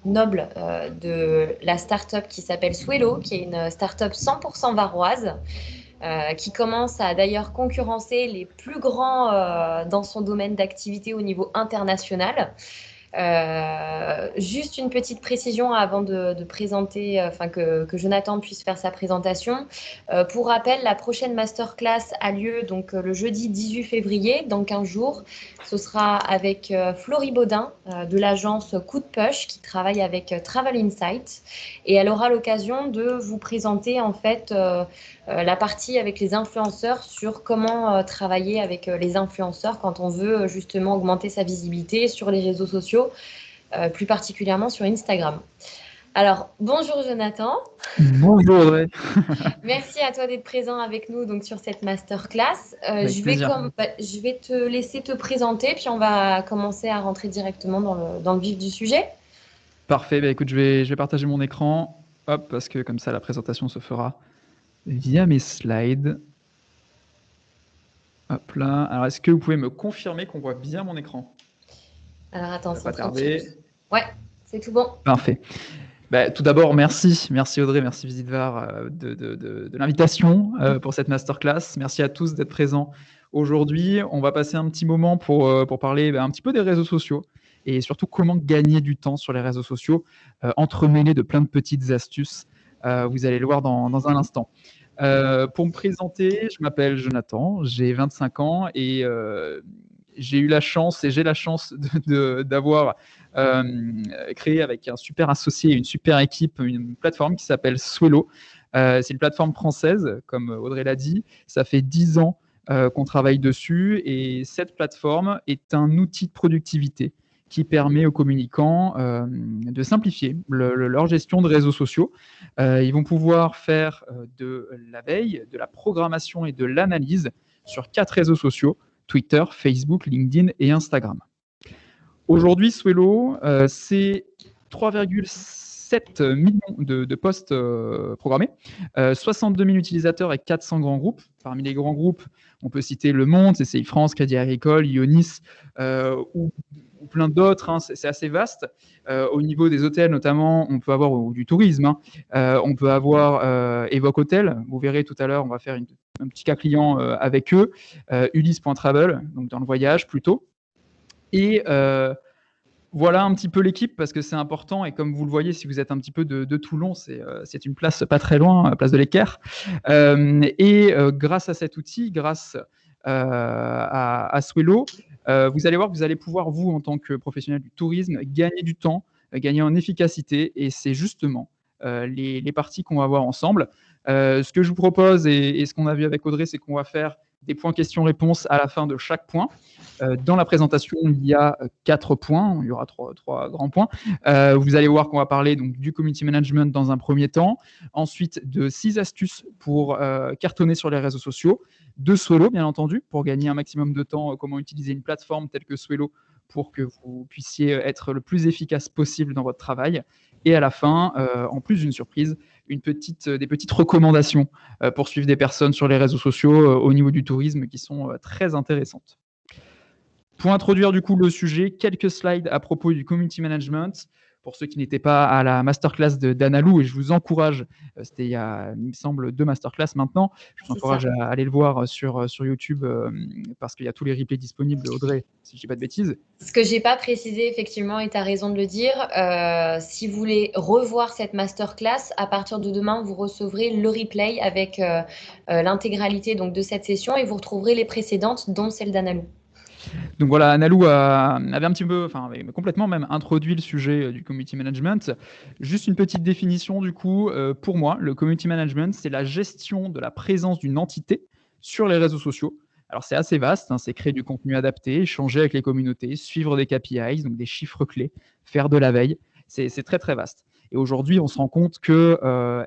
noble de la start-up qui s'appelle Swello, qui est une start-up 100% varoise, qui commence à d'ailleurs concurrencer les plus grands dans son domaine d'activité au niveau international. Juste une petite précision avant de présenter, que Jonathan puisse faire sa présentation. Pour rappel, la prochaine masterclass a lieu donc le jeudi 18 février, dans 15 jours. Ce sera avec Florie Baudin de l'agence Coup de Push qui travaille avec Travel Insight, et elle aura l'occasion de vous présenter en fait la partie avec les influenceurs sur comment travailler avec les influenceurs quand on veut justement augmenter sa visibilité sur les réseaux sociaux, plus particulièrement sur Instagram. Alors, bonjour Jonathan. Bonjour Audrey. Merci à toi d'être présent avec nous donc, sur cette masterclass. Avec plaisir. Je vais te laisser te présenter, puis on va commencer à rentrer directement dans le vif du sujet. Parfait. Écoute, je vais partager mon écran. Hop, parce que comme ça, la présentation se fera via mes slides. Hop là. Alors, est-ce que vous pouvez me confirmer qu'on voit bien mon écran? Alors, attends, ça va pas tarder. Ouais, c'est tout bon. Parfait. Tout d'abord, merci Audrey, merci Visitvar de l'invitation pour cette masterclass. Merci à tous d'être présents aujourd'hui. On va passer un petit moment pour parler un petit peu des réseaux sociaux et surtout comment gagner du temps sur les réseaux sociaux, entremêlés de plein de petites astuces. Vous allez le voir dans un instant. Pour me présenter, je m'appelle Jonathan, j'ai 25 ans et j'ai la chance d'avoir créé avec un super associé, une super équipe, une plateforme qui s'appelle Swello. C'est une plateforme française, comme Audrey l'a dit. Ça fait 10 ans qu'on travaille dessus et cette plateforme est un outil de productivité qui permet aux communicants de simplifier leur gestion de réseaux sociaux. Ils vont pouvoir faire de la veille, de la programmation et de l'analyse sur 4 réseaux sociaux: Twitter, Facebook, LinkedIn et Instagram. Aujourd'hui, Swello, c'est 3,7 millions de posts programmés, 62 000 utilisateurs et 400 grands groupes. Parmi les grands groupes, on peut citer Le Monde, CCI France, Crédit Agricole, Ionis ou plein d'autres. C'est assez vaste. Au niveau des hôtels, notamment, on peut avoir du tourisme. On peut avoir Evoque Hôtel. Vous verrez tout à l'heure, on va faire un petit cas client avec eux. Ulysse.travel, donc dans le voyage plutôt. Et voilà un petit peu l'équipe, parce que c'est important. Et comme vous le voyez, si vous êtes un petit peu de Toulon, c'est une place pas très loin, place de l'Équerre. Grâce à cet outil, grâce à Swello, vous allez voir que vous allez pouvoir, vous, en tant que professionnel du tourisme, gagner du temps, gagner en efficacité. Et c'est justement les parties qu'on va voir ensemble. Ce que je vous propose, et ce qu'on a vu avec Audrey, c'est qu'on va faire des points questions-réponses à la fin de chaque point. Dans la présentation, il y a 4 points, il y aura 3 grands points. Vous allez voir qu'on va parler donc, du community management dans un premier temps, ensuite de 6 astuces pour cartonner sur les réseaux sociaux, de Swello bien entendu, pour gagner un maximum de temps, comment utiliser une plateforme telle que Swello pour que vous puissiez être le plus efficace possible dans votre travail. Et à la fin, en plus d'une surprise, des petites recommandations pour suivre des personnes sur les réseaux sociaux au niveau du tourisme qui sont très intéressantes. Pour introduire du coup le sujet, quelques slides à propos du community management. Pour ceux qui n'étaient pas à la masterclass d'Analou, et je vous encourage, c'était il me semble, 2 masterclass maintenant, je vous encourage à aller le voir sur YouTube parce qu'il y a tous les replays disponibles, Audrey, si je ne dis pas de bêtises. Ce que je n'ai pas précisé, effectivement, et tu as raison de le dire, si vous voulez revoir cette masterclass, à partir de demain, vous recevrez le replay avec l'intégralité donc, de cette session, et vous retrouverez les précédentes, dont celle d'Analou. Donc voilà, Analou avait un petit peu, avait complètement même introduit le sujet du community management. Juste une petite définition du coup, pour moi, le community management, c'est la gestion de la présence d'une entité sur les réseaux sociaux. Alors c'est assez vaste, c'est créer du contenu adapté, échanger avec les communautés, suivre des KPIs, donc des chiffres clés, faire de la veille. C'est très très vaste. Et aujourd'hui, on se rend compte que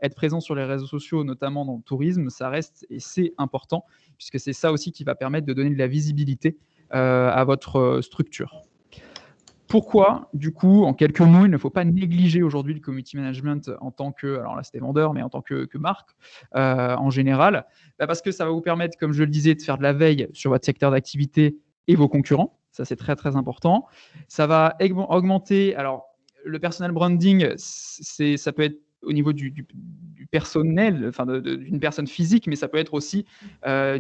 être présent sur les réseaux sociaux, notamment dans le tourisme, ça reste et c'est important, puisque c'est ça aussi qui va permettre de donner de la visibilité à votre structure. Pourquoi, du coup, en quelques mots, il ne faut pas négliger aujourd'hui le community management en tant que, alors là c'était vendeur, mais en tant que marque en général, parce que ça va vous permettre, comme je le disais, de faire de la veille sur votre secteur d'activité et vos concurrents. Ça, c'est très, très important. Ça va augmenter, alors le personal branding, ça peut être au niveau du personnel, enfin d'une personne physique, mais ça peut être aussi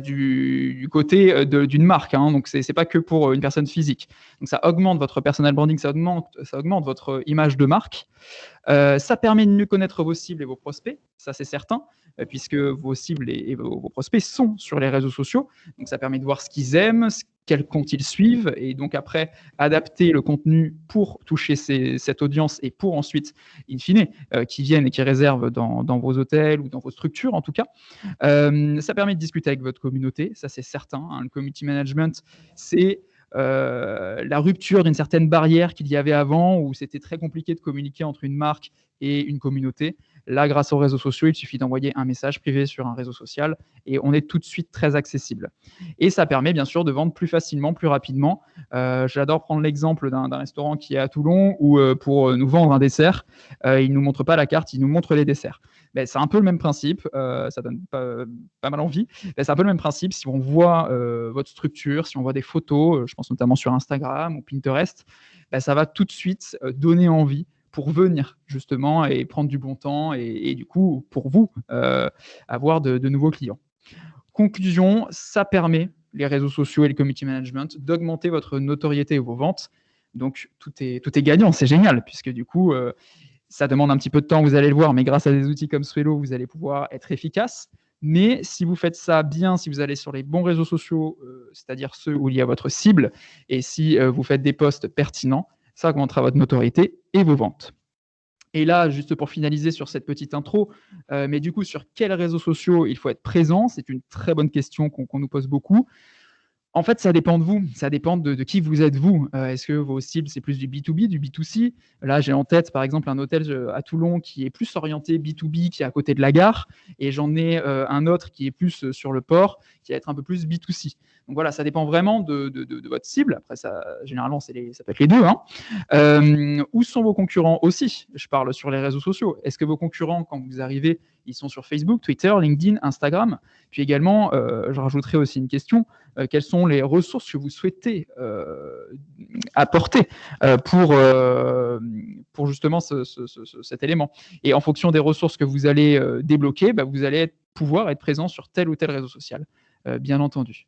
du côté d'une marque. Hein. Donc, c'est pas que pour une personne physique. Donc, ça augmente votre personal branding, ça augmente votre image de marque. Ça permet de mieux connaître vos cibles et vos prospects, ça c'est certain, puisque vos cibles et vos prospects sont sur les réseaux sociaux. Donc ça permet de voir ce qu'ils aiment, quel compte ils suivent, et donc après adapter le contenu pour toucher cette audience et pour ensuite, in fine, qui viennent et qui réservent dans vos hôtels ou dans vos structures en tout cas. Ça permet de discuter avec votre communauté, ça c'est certain. Hein. Le community management, c'est la rupture d'une certaine barrière qu'il y avait avant où c'était très compliqué de communiquer entre une marque et une communauté. Là, grâce aux réseaux sociaux, il suffit d'envoyer un message privé sur un réseau social et on est tout de suite très accessible. Et ça permet bien sûr de vendre plus facilement, plus rapidement. J'adore prendre l'exemple d'un restaurant qui est à Toulon où pour nous vendre un dessert, il ne nous montre pas la carte, il nous montre les desserts. Ben, c'est un peu le même principe, ça donne pas mal envie. Ben, c'est un peu le même principe si on voit votre structure, si on voit des photos, je pense notamment sur Instagram ou Pinterest, ben, ça va tout de suite donner envie pour venir justement et prendre du bon temps et du coup pour vous avoir de nouveaux clients. Conclusion, ça permet, les réseaux sociaux et le community management, d'augmenter votre notoriété et vos ventes. Donc tout est gagnant, c'est génial puisque du coup ça demande un petit peu de temps, vous allez le voir, mais grâce à des outils comme Swello, vous allez pouvoir être efficace. Mais si vous faites ça bien, si vous allez sur les bons réseaux sociaux, c'est-à-dire ceux où il y a votre cible, et si vous faites des posts pertinents, ça augmentera votre notoriété et vos ventes. Et là, juste pour finaliser sur cette petite intro, mais du coup, sur quels réseaux sociaux il faut être présent? C'est une très bonne question qu'on nous pose beaucoup. En fait, ça dépend de vous, ça dépend de qui vous êtes vous. Est-ce que vos cibles, c'est plus du B2B, du B2C? Là, j'ai en tête, par exemple, un hôtel à Toulon qui est plus orienté B2B, qui est à côté de la gare, et j'en ai un autre qui est plus sur le port, qui va être un peu plus B2C. Donc voilà, ça dépend vraiment de votre cible. Après, généralement, ça peut être les deux. Hein. Où sont vos concurrents aussi? Je parle sur les réseaux sociaux. Est-ce que vos concurrents, quand vous arrivez, ils sont sur Facebook, Twitter, LinkedIn, Instagram? Puis également, je rajouterai aussi une question. Quelles sont les ressources que vous souhaitez apporter pour justement cet élément. Et en fonction des ressources que vous allez débloquer, vous allez pouvoir être présent sur tel ou tel réseau social, bien entendu.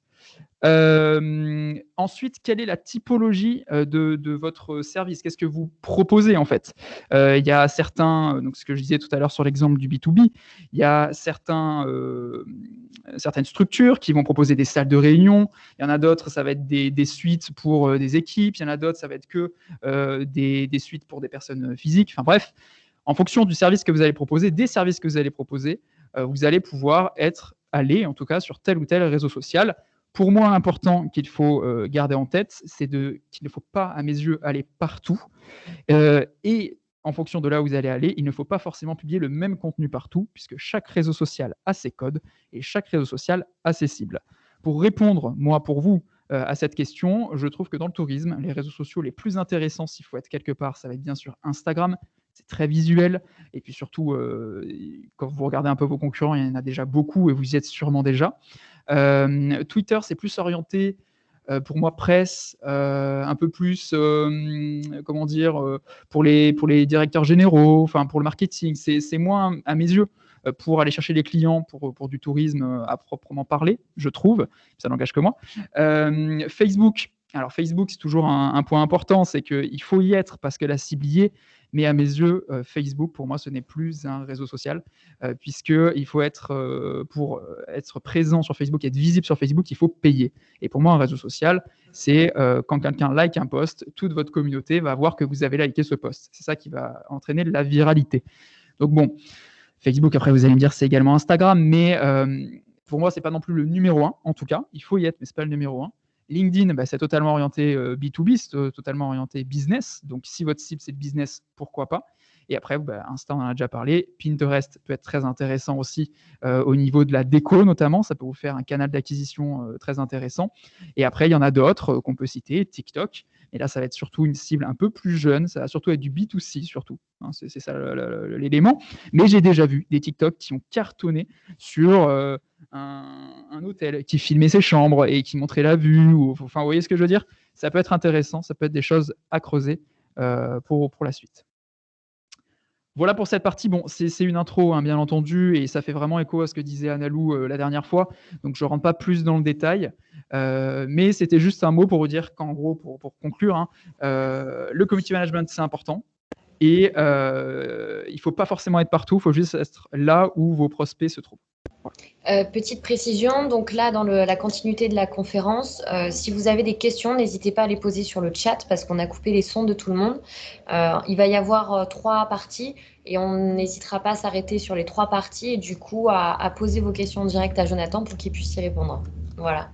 Ensuite, quelle est la typologie de votre service? Qu'est-ce que vous proposez en fait? Il y a certains, donc ce que je disais tout à l'heure sur l'exemple du B2B, il y a certaines structures qui vont proposer des salles de réunion, il y en a d'autres, ça va être des suites pour des équipes, il y en a d'autres, ça va être que des suites pour des personnes physiques, enfin bref, en fonction du service que vous allez proposer, des services que vous allez proposer, vous allez pouvoir aller en tout cas sur tel ou tel réseau social. Pour moi, l'important qu'il faut garder en tête, c'est qu'il ne faut pas, à mes yeux, aller partout. Et en fonction de là où vous allez aller, il ne faut pas forcément publier le même contenu partout, puisque chaque réseau social a ses codes et chaque réseau social a ses cibles. Pour répondre, moi, pour vous, à cette question, je trouve que dans le tourisme, les réseaux sociaux les plus intéressants, s'il faut être quelque part, ça va être bien sûr Instagram. C'est très visuel. Et puis surtout, quand vous regardez un peu vos concurrents, il y en a déjà beaucoup et vous y êtes sûrement déjà. Twitter, c'est plus orienté, pour moi, presse, un peu plus, comment dire, pour les directeurs généraux, enfin pour le marketing. C'est moins, à mes yeux, pour aller chercher les clients pour du tourisme à proprement parler, je trouve. Ça n'engage que moi. Facebook. Alors Facebook, c'est toujours un point important, c'est qu'il faut y être parce que la cible y est. Mais à mes yeux, Facebook, pour moi, ce n'est plus un réseau social, puisqu'il faut pour être présent sur Facebook, être visible sur Facebook, il faut payer. Et pour moi, un réseau social, c'est quand quelqu'un like un post, toute votre communauté va voir que vous avez liké ce post. C'est ça qui va entraîner de la viralité. Donc bon, Facebook, après, vous allez me dire, c'est également Instagram, mais pour moi, ce n'est pas non plus le numéro 1, en tout cas. Il faut y être, mais ce n'est pas le numéro 1. LinkedIn, c'est totalement orienté B2B, c'est totalement orienté business. Donc, si votre cible, c'est le business, pourquoi pas? Et après, Insta, on en a déjà parlé. Pinterest peut être très intéressant aussi au niveau de la déco, notamment. Ça peut vous faire un canal d'acquisition très intéressant. Et après, il y en a d'autres qu'on peut citer. TikTok. Et là, ça va être surtout une cible un peu plus jeune. Ça va surtout être du B2C, surtout. Hein, c'est ça l'élément. Mais j'ai déjà vu des TikTok qui ont cartonné sur un hôtel qui filmait ses chambres et qui montrait la vue. Enfin, vous voyez ce que je veux dire? Ça peut être intéressant. Ça peut être des choses à creuser pour la suite. Voilà pour cette partie. Bon, c'est une intro, hein, bien entendu, et ça fait vraiment écho à ce que disait Analou la dernière fois. Donc, je ne rentre pas plus dans le détail. Mais c'était juste un mot pour vous dire qu'en gros, pour conclure, hein, le community management, c'est important. Et il ne faut pas forcément être partout, il faut juste être là où vos prospects se trouvent. Petite précision, donc là, dans la continuité de la conférence, si vous avez des questions, n'hésitez pas à les poser sur le chat parce qu'on a coupé les sons de tout le monde. Il va y avoir 3 parties et on n'hésitera pas à s'arrêter sur les 3 parties et du coup à poser vos questions en direct à Jonathan pour qu'il puisse y répondre. Voilà.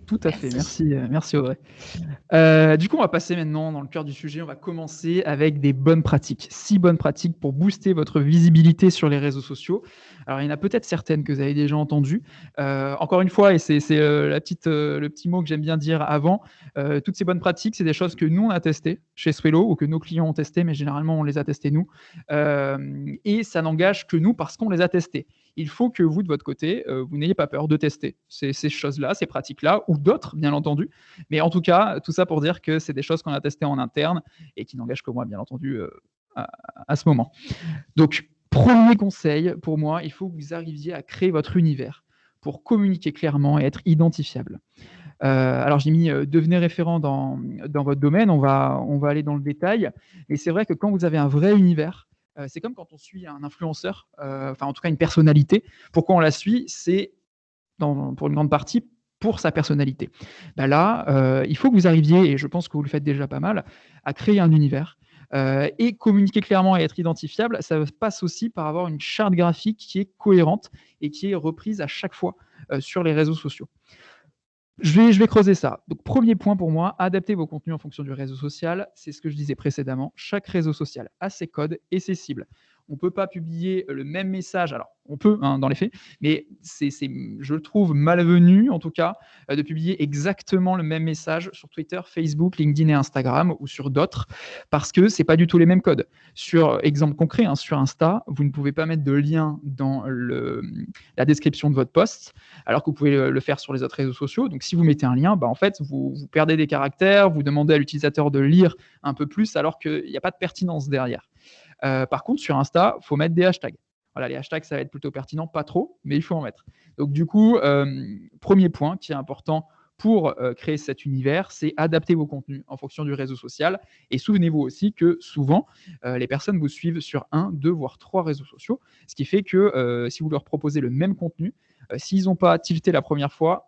Tout à fait, merci Audrey. Du coup, on va passer maintenant dans le cœur du sujet. On va commencer avec des bonnes pratiques. 6 bonnes pratiques pour booster votre visibilité sur les réseaux sociaux. Alors, il y en a peut-être certaines que vous avez déjà entendues. Encore une fois, et c'est le petit mot que j'aime bien dire avant, toutes ces bonnes pratiques, c'est des choses que nous, on a testées chez Swello ou que nos clients ont testées, mais généralement, on les a testées nous. Et ça n'engage que nous parce qu'on les a testées. Il faut que vous, de votre côté, vous n'ayez pas peur de tester ces choses-là, ces pratiques-là, ou d'autres, bien entendu. Mais en tout cas, tout ça pour dire que c'est des choses qu'on a testées en interne et qui n'engagent que moi, bien entendu, à ce moment. Donc, premier conseil, pour moi, il faut que vous arriviez à créer votre univers pour communiquer clairement et être identifiable. Alors, j'ai mis devenez référent dans votre domaine, on va aller dans le détail. Et c'est vrai que quand vous avez un vrai univers, c'est comme quand on suit un influenceur, enfin en tout cas une personnalité. Pourquoi on la suit? C'est pour une grande partie pour sa personnalité. Là, il faut que vous arriviez, et je pense que vous le faites déjà pas mal, à créer un univers. Et communiquer clairement et être identifiable, ça passe aussi par avoir une charte graphique qui est cohérente et qui est reprise à chaque fois sur les réseaux sociaux. Je vais creuser ça. Donc, premier point pour moi, adaptez vos contenus en fonction du réseau social. C'est ce que je disais précédemment. Chaque réseau social a ses codes et ses cibles. On ne peut pas publier le même message. Alors, on peut, hein, dans les faits, mais je le trouve malvenu, en tout cas, de publier exactement le même message sur Twitter, Facebook, LinkedIn et Instagram ou sur d'autres, parce que ce n'est pas du tout les mêmes codes. Sur exemple concret, hein, sur Insta, vous ne pouvez pas mettre de lien dans la description de votre post, alors que vous pouvez le faire sur les autres réseaux sociaux. Donc, si vous mettez un lien, en fait, vous perdez des caractères, vous demandez à l'utilisateur de lire un peu plus, alors qu'il n'y a pas de pertinence derrière. Par contre, sur Insta, il faut mettre des hashtags. Voilà, les hashtags, ça va être plutôt pertinent, pas trop, mais il faut en mettre. Donc, du coup, premier point qui est important pour créer cet univers, c'est adapter vos contenus en fonction du réseau social. Et souvenez-vous aussi que souvent, les personnes vous suivent sur 1, 2, voire 3 réseaux sociaux, ce qui fait que si vous leur proposez le même contenu, s'ils n'ont pas tilté la première fois,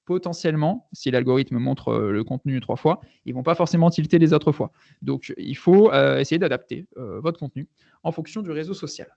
potentiellement, si l'algorithme montre le contenu 3 fois, ils ne vont pas forcément tilter les autres fois. Donc, il faut essayer d'adapter votre contenu en fonction du réseau social.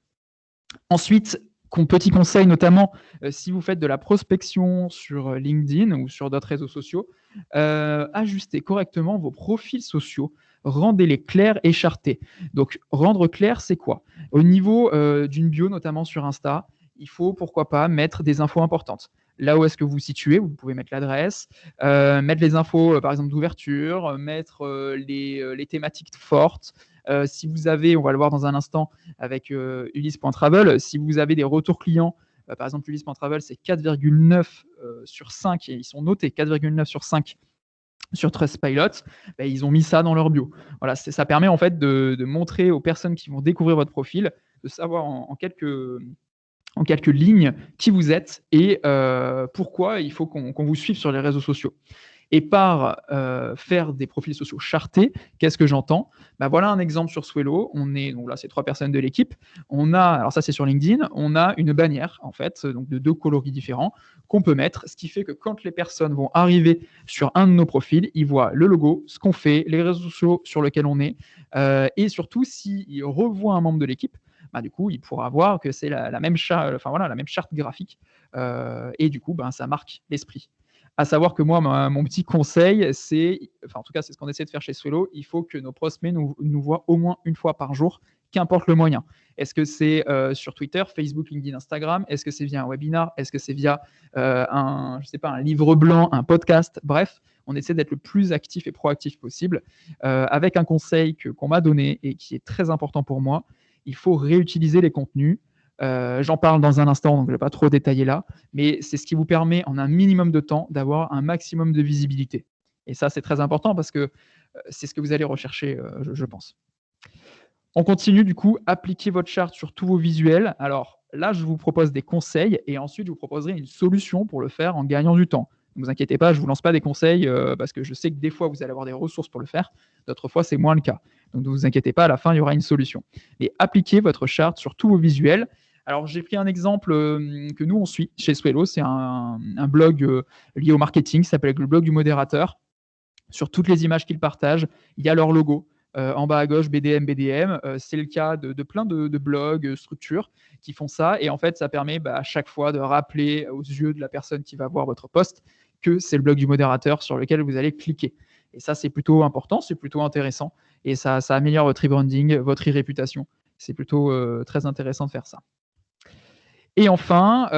Ensuite, petit conseil, notamment si vous faites de la prospection sur LinkedIn ou sur d'autres réseaux sociaux, ajustez correctement vos profils sociaux, rendez-les clairs et chartés. Donc, rendre clair, c'est quoi? Au niveau d'une bio, notamment sur Insta, il faut, pourquoi pas, mettre des infos importantes. Là où est-ce que vous vous situez, vous pouvez mettre l'adresse, mettre les infos, par exemple, d'ouverture, mettre les thématiques fortes. Si vous avez, on va le voir dans un instant avec Ulysse.travel, si vous avez des retours clients, par exemple, Ulysse.travel, c'est 4,9 sur 5, et ils sont notés 4,9 sur 5 sur Trustpilot, ils ont mis ça dans leur bio. Voilà, ça permet en fait de montrer aux personnes qui vont découvrir votre profil, de savoir en quelques lignes qui vous êtes et pourquoi il faut qu'on vous suive sur les réseaux sociaux. Et par faire des profils sociaux chartés, qu'est-ce que j'entends? Voilà un exemple sur Swello. Donc là, c'est 3 personnes de l'équipe. Alors ça, c'est sur LinkedIn. On a une bannière, en fait, donc de 2 coloris différents qu'on peut mettre, ce qui fait que quand les personnes vont arriver sur un de nos profils, ils voient le logo, ce qu'on fait, les réseaux sociaux sur lesquels on est, et surtout, s'ils revoient un membre de l'équipe, du coup, il pourra voir que c'est la même charte graphique, et du coup, ça marque l'esprit. À savoir que moi, mon petit conseil, en tout cas, c'est ce qu'on essaie de faire chez Swello, il faut que nos prospects nous voient au moins une fois par jour, qu'importe le moyen. Est-ce que c'est sur Twitter, Facebook, LinkedIn, Instagram? Est-ce que c'est via un webinar? Est-ce que c'est via un livre blanc, un podcast? Bref, on essaie d'être le plus actif et proactif possible. Avec un conseil qu'on m'a donné et qui est très important pour moi, il faut réutiliser les contenus. J'en parle dans un instant, donc je ne vais pas trop détailler là, mais c'est ce qui vous permet en un minimum de temps d'avoir un maximum de visibilité. Et ça, c'est très important parce que c'est ce que vous allez rechercher, je pense. On continue du coup, appliquez votre charte sur tous vos visuels. Alors là, je vous propose des conseils et ensuite je vous proposerai une solution pour le faire en gagnant du temps. Ne vous inquiétez pas, je ne vous lance pas des conseils parce que je sais que des fois vous allez avoir des ressources pour le faire, d'autres fois c'est moins le cas. Donc ne vous inquiétez pas, à la fin il y aura une solution. Mais appliquez votre charte sur tous vos visuels. Alors j'ai pris un exemple que nous on suit chez Swello, c'est un blog lié au marketing qui s'appelle le blog du modérateur. Sur toutes les images qu'ils partagent, il y a leur logo. En bas à gauche, BDM. C'est le cas de plein de blogs, structures qui font ça. Et en fait, ça permet à chaque fois de rappeler aux yeux de la personne qui va voir votre post que c'est le blog du modérateur sur lequel vous allez cliquer. Et ça, c'est plutôt important, c'est plutôt intéressant. Et ça améliore votre e-branding, votre e-réputation. C'est plutôt très intéressant de faire ça. Et enfin,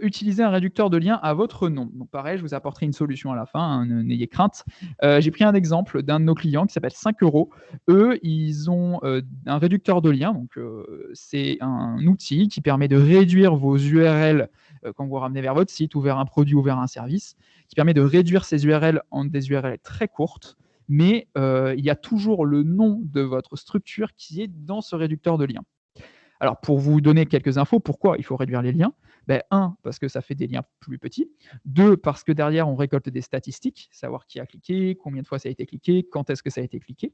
utilisez un réducteur de lien à votre nom. Donc pareil, je vous apporterai une solution à la fin, hein, n'ayez crainte. J'ai pris un exemple d'un de nos clients qui s'appelle 5 euros. Eux, ils ont un réducteur de lien. Donc c'est un outil qui permet de réduire vos URL quand vous ramenez vers votre site ou vers un produit ou vers un service, qui permet de réduire ces URL en des URL très courtes. Mais il y a toujours le nom de votre structure qui est dans ce réducteur de lien. Alors, pour vous donner quelques infos, pourquoi il faut réduire les liens? Un, parce que ça fait des liens plus petits. Deux, parce que derrière, on récolte des statistiques, savoir qui a cliqué, combien de fois ça a été cliqué, quand est-ce que ça a été cliqué.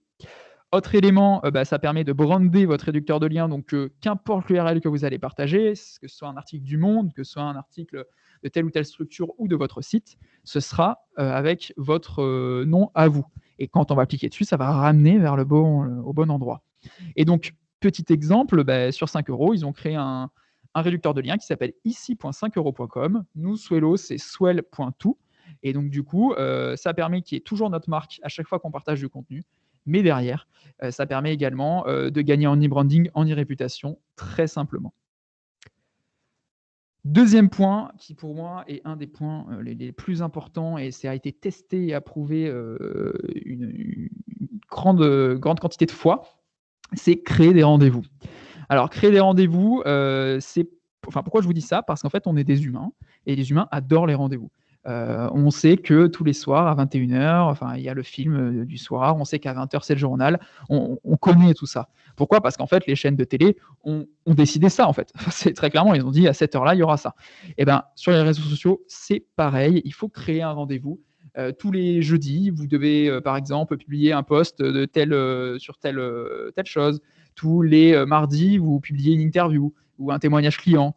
Autre élément, ça permet de brander votre réducteur de liens, donc qu'importe l'URL que vous allez partager, que ce soit un article du Monde, que ce soit un article de telle ou telle structure ou de votre site, ce sera avec votre nom à vous. Et quand on va cliquer dessus, ça va ramener vers au bon endroit. Et donc, petit exemple, sur 5 euros, ils ont créé un réducteur de lien qui s'appelle ici.5euros.com. Nous, Swello, c'est swell.to. Et donc, du coup, ça permet qu'il y ait toujours notre marque à chaque fois qu'on partage du contenu. Mais derrière, ça permet également de gagner en e-branding, en e-réputation, très simplement. Deuxième point, qui pour moi est un des points les plus importants, et ça a été testé et approuvé une grande quantité de fois, c'est créer des rendez-vous. Alors, créer des rendez-vous, pourquoi je vous dis ça? Parce qu'en fait, on est des humains, et les humains adorent les rendez-vous. On sait que tous les soirs, à 21h, il y a le film du soir, on sait qu'à 20h, c'est le journal, on connaît tout ça. Pourquoi? Parce qu'en fait, les chaînes de télé ont décidé ça, en fait. C'est très clairement, ils ont dit à cette heure-là, il y aura ça. Et sur les réseaux sociaux, c'est pareil, il faut créer un rendez-vous. Tous les jeudis, vous devez, par exemple, publier un post sur telle chose. Tous les mardis, vous publiez une interview ou un témoignage client.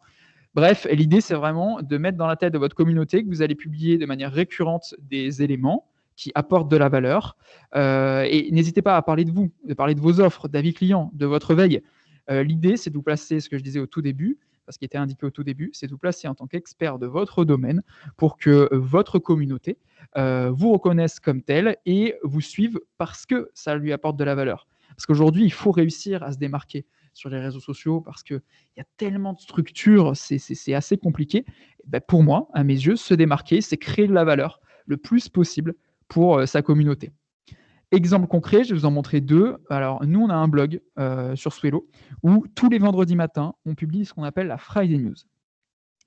Bref, l'idée, c'est vraiment de mettre dans la tête de votre communauté que vous allez publier de manière récurrente des éléments qui apportent de la valeur. Et n'hésitez pas à parler de vous, de parler de vos offres, d'avis clients, de votre veille. L'idée, c'est de vous placer, ce que je disais au tout début, ce qui était indiqué au tout début, c'est de vous placer en tant qu'expert de votre domaine pour que votre communauté vous reconnaisse comme tel et vous suive parce que ça lui apporte de la valeur. Parce qu'aujourd'hui, il faut réussir à se démarquer sur les réseaux sociaux parce qu'il y a tellement de structures, c'est assez compliqué. Pour moi, à mes yeux, se démarquer, c'est créer de la valeur le plus possible pour sa communauté. Exemple concret, je vais vous en montrer deux. Alors, nous, on a un blog sur Swello où tous les vendredis matins, on publie ce qu'on appelle la Friday News.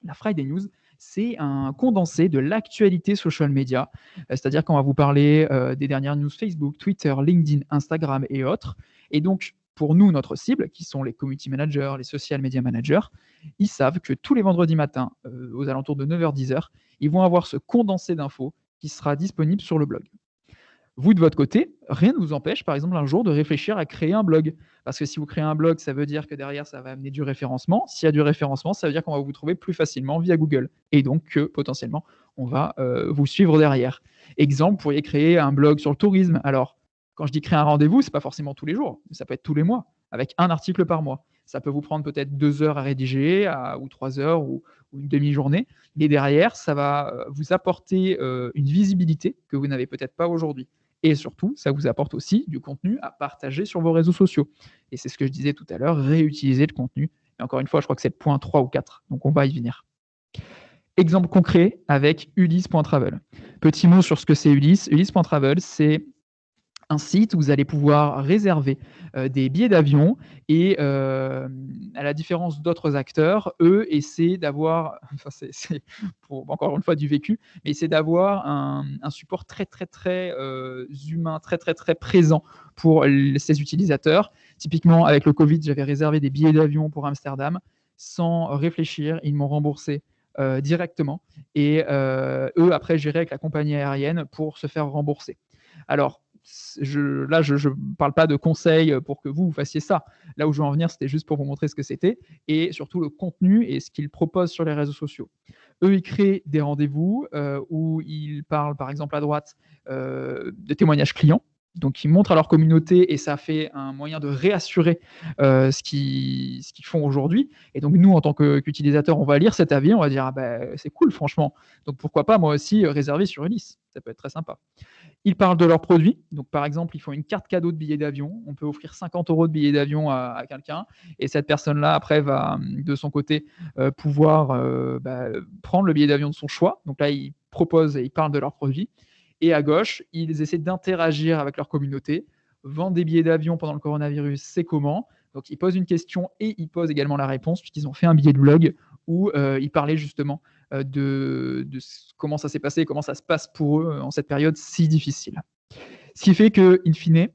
La Friday News, c'est un condensé de l'actualité social media, c'est-à-dire qu'on va vous parler des dernières news Facebook, Twitter, LinkedIn, Instagram et autres. Et donc, pour nous, notre cible, qui sont les community managers, les social media managers, ils savent que tous les vendredis matins, aux alentours de 9h-10h, ils vont avoir ce condensé d'infos qui sera disponible sur le blog. Vous, de votre côté, rien ne vous empêche, par exemple, un jour de réfléchir à créer un blog. Parce que si vous créez un blog, ça veut dire que derrière, ça va amener du référencement. S'il y a du référencement, ça veut dire qu'on va vous trouver plus facilement via Google. Et donc que, potentiellement, on va vous suivre derrière. Exemple, vous pourriez créer un blog sur le tourisme. Alors, quand je dis créer un rendez-vous, ce n'est pas forcément tous les jours. Ça peut être tous les mois, avec un article par mois. Ça peut vous prendre peut-être 2 heures à rédiger, ou 3 heures, ou une demi-journée. Mais derrière, ça va vous apporter une visibilité que vous n'avez peut-être pas aujourd'hui. Et surtout, ça vous apporte aussi du contenu à partager sur vos réseaux sociaux. Et c'est ce que je disais tout à l'heure, réutiliser le contenu. Et encore une fois, je crois que c'est le point 3 ou 4. Donc, on va y venir. Exemple concret avec Ulysse.travel. Petit mot sur ce que c'est Ulysse. Ulysse.travel, c'est un site où vous allez pouvoir réserver des billets d'avion et à la différence d'autres acteurs, eux essaient d'avoir, enfin c'est pour encore une fois du vécu, mais essaient d'avoir un support très très très humain, très très très présent pour ces utilisateurs. Typiquement avec le Covid, j'avais réservé des billets d'avion pour Amsterdam sans réfléchir, ils m'ont remboursé directement et eux après géraient avec la compagnie aérienne pour se faire rembourser. Alors, là, je ne parle pas de conseils pour que vous fassiez ça. Là où je veux en venir, c'était juste pour vous montrer ce que c'était et surtout le contenu et ce qu'ils proposent sur les réseaux sociaux. Eux, ils créent des rendez-vous où ils parlent, par exemple, à droite, de témoignages clients. Donc, ils montrent à leur communauté et ça fait un moyen de réassurer ce qu'ils font aujourd'hui. Et donc, nous, en tant qu'utilisateurs, on va lire cet avis, on va dire, ah ben, c'est cool, franchement. Donc, pourquoi pas, moi aussi, réserver sur Ulysse. Ça peut être très sympa. Ils parlent de leurs produits. Donc, par exemple, ils font une carte cadeau de billets d'avion. On peut offrir 50 € de billets d'avion à quelqu'un. Et cette personne-là, après, va de son côté pouvoir prendre le billet d'avion de son choix. Donc là, ils proposent et ils parlent de leurs produits. Et à gauche, ils essaient d'interagir avec leur communauté. Vendre des billets d'avion pendant le coronavirus, c'est comment? Donc, ils posent une question et ils posent également la réponse, puisqu'ils ont fait un billet de blog où ils parlaient justement de comment ça s'est passé et comment ça se passe pour eux en cette période si difficile. Ce qui fait que, in fine,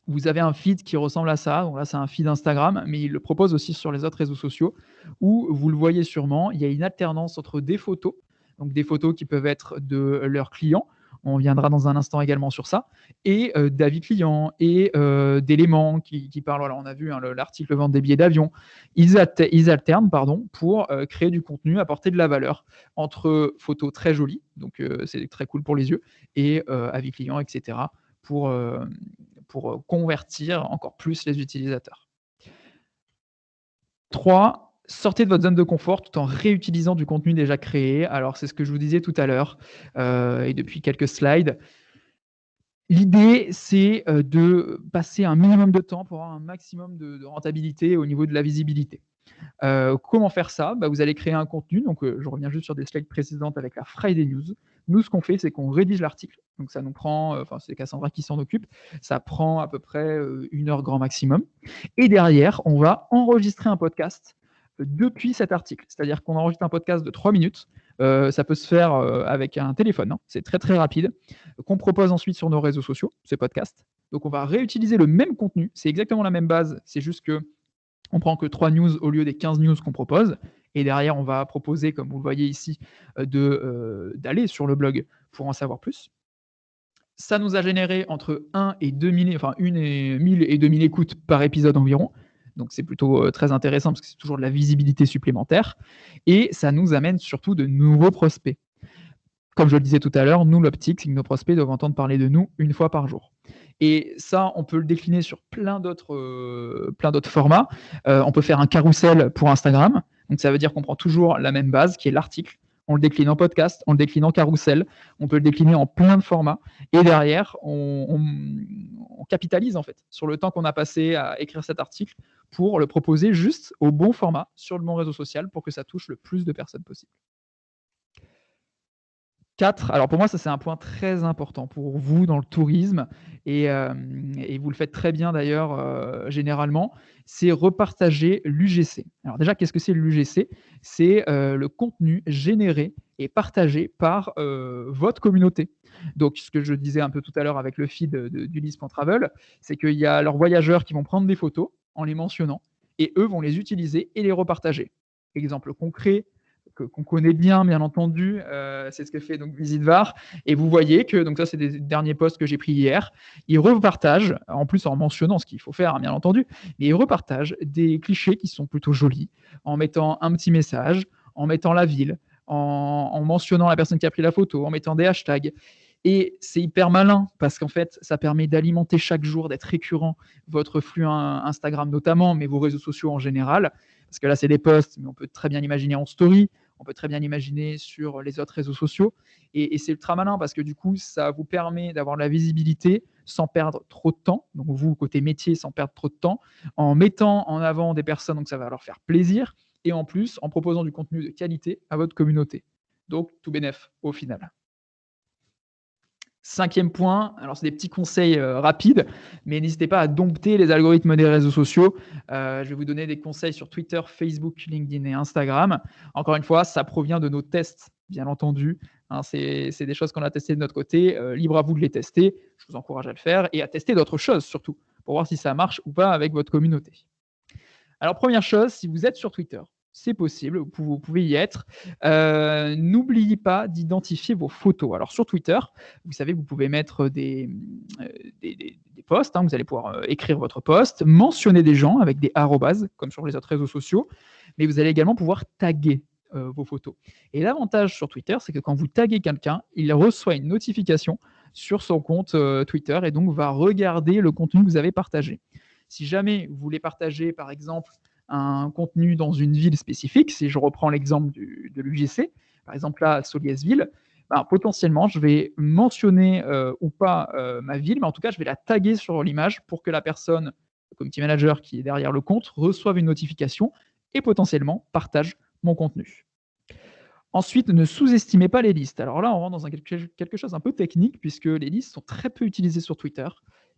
vous avez un feed qui ressemble à ça. Donc là, c'est un feed Instagram, mais il le propose aussi sur les autres réseaux sociaux où vous le voyez sûrement, il y a une alternance entre des photos, donc des photos qui peuvent être de leurs clients. On viendra dans un instant également sur ça, et d'avis clients et d'éléments qui parlent. Voilà, on a vu hein, l'article vente des billets d'avion. Ils alternent pardon, pour créer du contenu, apporter de la valeur entre photos très jolies, donc c'est très cool pour les yeux, et avis clients, etc. pour convertir encore plus les utilisateurs. 3, sortez de votre zone de confort tout en réutilisant du contenu déjà créé. Alors, c'est ce que je vous disais tout à l'heure et depuis quelques slides. L'idée, c'est de passer un minimum de temps pour avoir un maximum de rentabilité au niveau de la visibilité. Comment faire ça? Vous allez créer un contenu. Donc, je reviens juste sur des slides précédentes avec la Friday News. Nous, ce qu'on fait, c'est qu'on rédige l'article. Donc, ça nous prend, c'est Cassandra qui s'en occupe. Ça prend à peu près 1 heure grand maximum. Et derrière, on va enregistrer un podcast depuis cet article. C'est-à-dire qu'on enregistre un podcast de 3 minutes. Ça peut se faire avec un téléphone. Hein. C'est très, très rapide. Qu'on propose ensuite sur nos réseaux sociaux, ces podcasts. Donc, on va réutiliser le même contenu. C'est exactement la même base. C'est juste que on prend que 3 news au lieu des 15 news qu'on propose. Et derrière, on va proposer, comme vous le voyez ici, d'aller sur le blog pour en savoir plus. Ça nous a généré entre 1 et 2000, enfin 1 et 1000 et 2000 écoutes par épisode environ. Donc c'est plutôt très intéressant parce que c'est toujours de la visibilité supplémentaire. Et ça nous amène surtout de nouveaux prospects. Comme je le disais tout à l'heure, nous, l'optique, c'est que nos prospects doivent entendre parler de nous 1 fois par jour. Et ça, on peut le décliner sur plein d'autres formats. On peut faire un carrousel pour Instagram. Donc, ça veut dire qu'on prend toujours la même base, qui est l'article. On le décline en podcast, on le décline en carrousel. On peut le décliner en plein de formats. Et derrière, on capitalise en fait sur le temps qu'on a passé à écrire cet article pour le proposer juste au bon format sur le bon réseau social pour que ça touche le plus de personnes possible. 4, alors pour moi, ça c'est un point très important pour vous dans le tourisme et vous le faites très bien d'ailleurs généralement, c'est repartager l'UGC. Alors déjà, qu'est-ce que c'est l'UGC? C'est le contenu généré et partagé par votre communauté. Donc ce que je disais un peu tout à l'heure avec le feed d'Ulysse.travel, c'est qu'il y a leurs voyageurs qui vont prendre des photos en les mentionnant et eux vont les utiliser et les repartager. Exemple concret, qu'on connaît bien entendu, c'est ce que fait donc Visitvar. Et vous voyez que, donc ça c'est des derniers posts que j'ai pris hier, ils repartagent, en plus en mentionnant ce qu'il faut faire, bien entendu, mais ils repartagent des clichés qui sont plutôt jolis, en mettant un petit message, en mettant la ville, en mentionnant la personne qui a pris la photo, en mettant des hashtags. Et c'est hyper malin parce qu'en fait, ça permet d'alimenter chaque jour, d'être récurrent, votre flux Instagram notamment, mais vos réseaux sociaux en général. Parce que là, c'est des posts, mais on peut très bien l'imaginer en story, on peut très bien l'imaginer sur les autres réseaux sociaux. Et c'est ultra malin parce que du coup, ça vous permet d'avoir de la visibilité sans perdre trop de temps. Donc vous, côté métier, sans perdre trop de temps, en mettant en avant des personnes, donc ça va leur faire plaisir, et en plus, en proposant du contenu de qualité à votre communauté. Donc, tout bénef au final. 5e point, alors c'est des petits conseils rapides, mais n'hésitez pas à dompter les algorithmes des réseaux sociaux. Je vais vous donner des conseils sur Twitter, Facebook, LinkedIn et Instagram. Encore une fois, ça provient de nos tests, bien entendu. C'est des choses qu'on a testées de notre côté. Libre à vous de les tester. Je vous encourage à le faire et à tester d'autres choses surtout, pour voir si ça marche ou pas avec votre communauté. Alors, première chose, si vous êtes sur Twitter, c'est possible, vous pouvez y être. N'oubliez pas d'identifier vos photos. Alors sur Twitter, vous savez, vous pouvez mettre des posts, vous allez pouvoir écrire votre post, mentionner des gens avec des arrobas, comme sur les autres réseaux sociaux, mais vous allez également pouvoir taguer vos photos. Et l'avantage sur Twitter, c'est que quand vous taguez quelqu'un, il reçoit une notification sur son compte Twitter et donc va regarder le contenu que vous avez partagé. Si jamais vous voulez partager, par exemple, un contenu dans une ville spécifique, si je reprends l'exemple de l'UGC, par exemple là, à Soliès-Ville, potentiellement, je vais mentionner ou pas ma ville, mais en tout cas, je vais la taguer sur l'image pour que la personne, le community manager qui est derrière le compte, reçoive une notification et potentiellement partage mon contenu. Ensuite, ne sous-estimez pas les listes. Alors là, on rentre dans quelque chose un peu technique, puisque les listes sont très peu utilisées sur Twitter.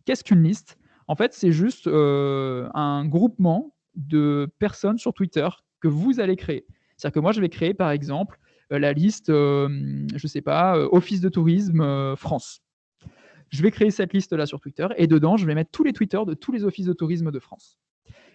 Qu'est-ce qu'une liste ? En fait, c'est juste un groupement de personnes sur Twitter que vous allez créer. C'est-à-dire que moi, je vais créer, par exemple, la liste, je ne sais pas, Office de tourisme France. Je vais créer cette liste-là sur Twitter, et dedans, je vais mettre tous les Twitters de tous les offices de tourisme de France.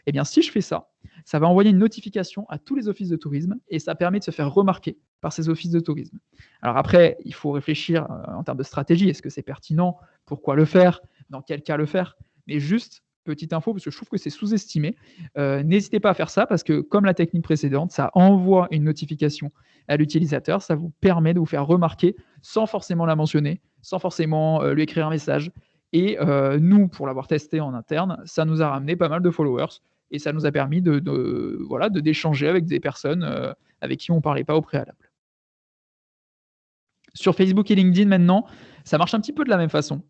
Eh bien, si je fais ça, ça va envoyer une notification à tous les offices de tourisme et ça permet de se faire remarquer par ces offices de tourisme. Alors après, il faut réfléchir en termes de stratégie. Est-ce que c'est pertinent ? Pourquoi le faire ? Dans quel cas le faire ? Mais juste, petite info, parce que je trouve que c'est sous-estimé, n'hésitez pas à faire ça parce que, comme la technique précédente, ça envoie une notification à l'utilisateur. Ça vous permet de vous faire remarquer sans forcément la mentionner, sans forcément lui écrire un message. Et nous, pour l'avoir testé en interne, ça nous a ramené pas mal de followers. Et ça nous a permis d'échanger avec des personnes avec qui on ne parlait pas au préalable. Sur Facebook et LinkedIn maintenant, ça marche un petit peu de la même façon.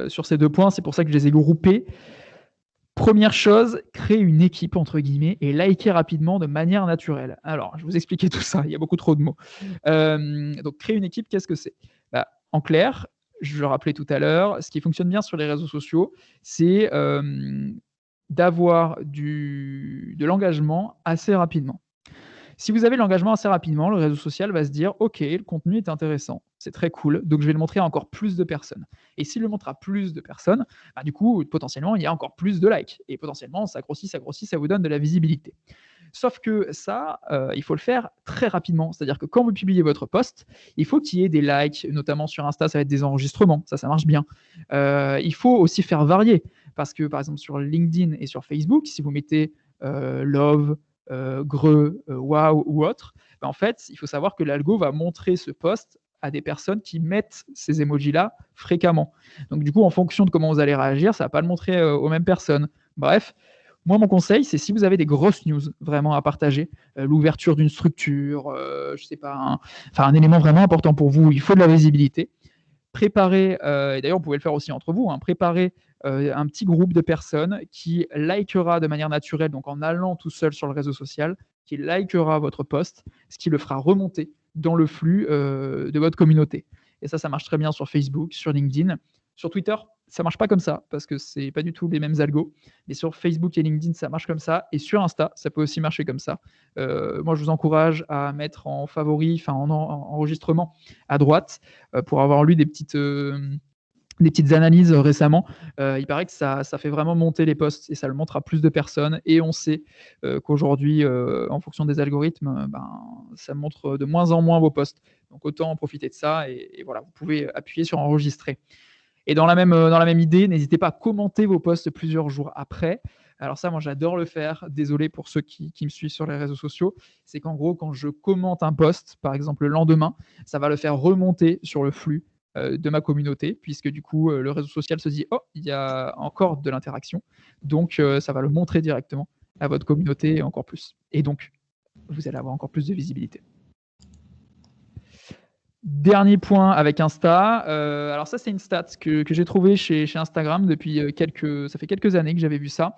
Sur ces 2 points, c'est pour ça que je les ai groupés. Première chose, créer une équipe, entre guillemets, et liker rapidement de manière naturelle. Alors, je vais vous expliquer tout ça, il y a beaucoup trop de mots. Donc, créer une équipe, qu'est-ce que c'est ? En clair, je le rappelais tout à l'heure, ce qui fonctionne bien sur les réseaux sociaux, c'est d'avoir de l'engagement assez rapidement. Si vous avez l'engagement assez rapidement, le réseau social va se dire « Ok, le contenu est intéressant, c'est très cool, donc je vais le montrer à encore plus de personnes. » Et s'il le montre à plus de personnes, du coup, potentiellement, il y a encore plus de likes. Et potentiellement, ça grossit, ça vous donne de la visibilité. Sauf que ça, il faut le faire très rapidement. C'est-à-dire que quand vous publiez votre post, il faut qu'il y ait des likes, notamment sur Insta, ça va être des enregistrements, ça marche bien. Il faut aussi faire varier, parce que par exemple sur LinkedIn et sur Facebook, si vous mettez love, greux, wow ou autre, en fait, il faut savoir que l'algo va montrer ce post à des personnes qui mettent ces emojis-là fréquemment. Donc du coup, en fonction de comment vous allez réagir, ça ne va pas le montrer aux mêmes personnes. Bref, moi, mon conseil, c'est si vous avez des grosses news vraiment à partager, l'ouverture d'une structure, je sais pas, un élément vraiment important pour vous, il faut de la visibilité. Préparez, et d'ailleurs, vous pouvez le faire aussi entre vous, préparez un petit groupe de personnes qui likera de manière naturelle, donc en allant tout seul sur le réseau social, qui likera votre post, ce qui le fera remonter dans le flux de votre communauté. Et ça marche très bien sur Facebook, sur LinkedIn. Sur Twitter, ça marche pas comme ça, parce que c'est pas du tout les mêmes algos. Mais sur Facebook et LinkedIn, ça marche comme ça. Et sur Insta, ça peut aussi marcher comme ça. Moi, je vous encourage à mettre en favori, en enregistrement à droite, pour avoir lu des petites analyses récemment. Il paraît que ça fait vraiment monter les posts et ça le montre à plus de personnes. Et on sait qu'aujourd'hui, en fonction des algorithmes, ça montre de moins en moins vos posts. Donc autant en profiter de ça. Et voilà, vous pouvez appuyer sur enregistrer. Et dans la même idée, n'hésitez pas à commenter vos posts plusieurs jours après. Alors ça, moi, j'adore le faire. Désolé pour ceux qui me suivent sur les réseaux sociaux. C'est qu'en gros, quand je commente un post, par exemple le lendemain, ça va le faire remonter sur le flux de ma communauté, puisque du coup, le réseau social se dit « Oh, il y a encore de l'interaction ». Donc, ça va le montrer directement à votre communauté encore plus. Et donc, vous allez avoir encore plus de visibilité. Dernier point avec Insta. Alors ça, c'est une stat que j'ai trouvée chez Instagram depuis ça fait quelques années que j'avais vu ça.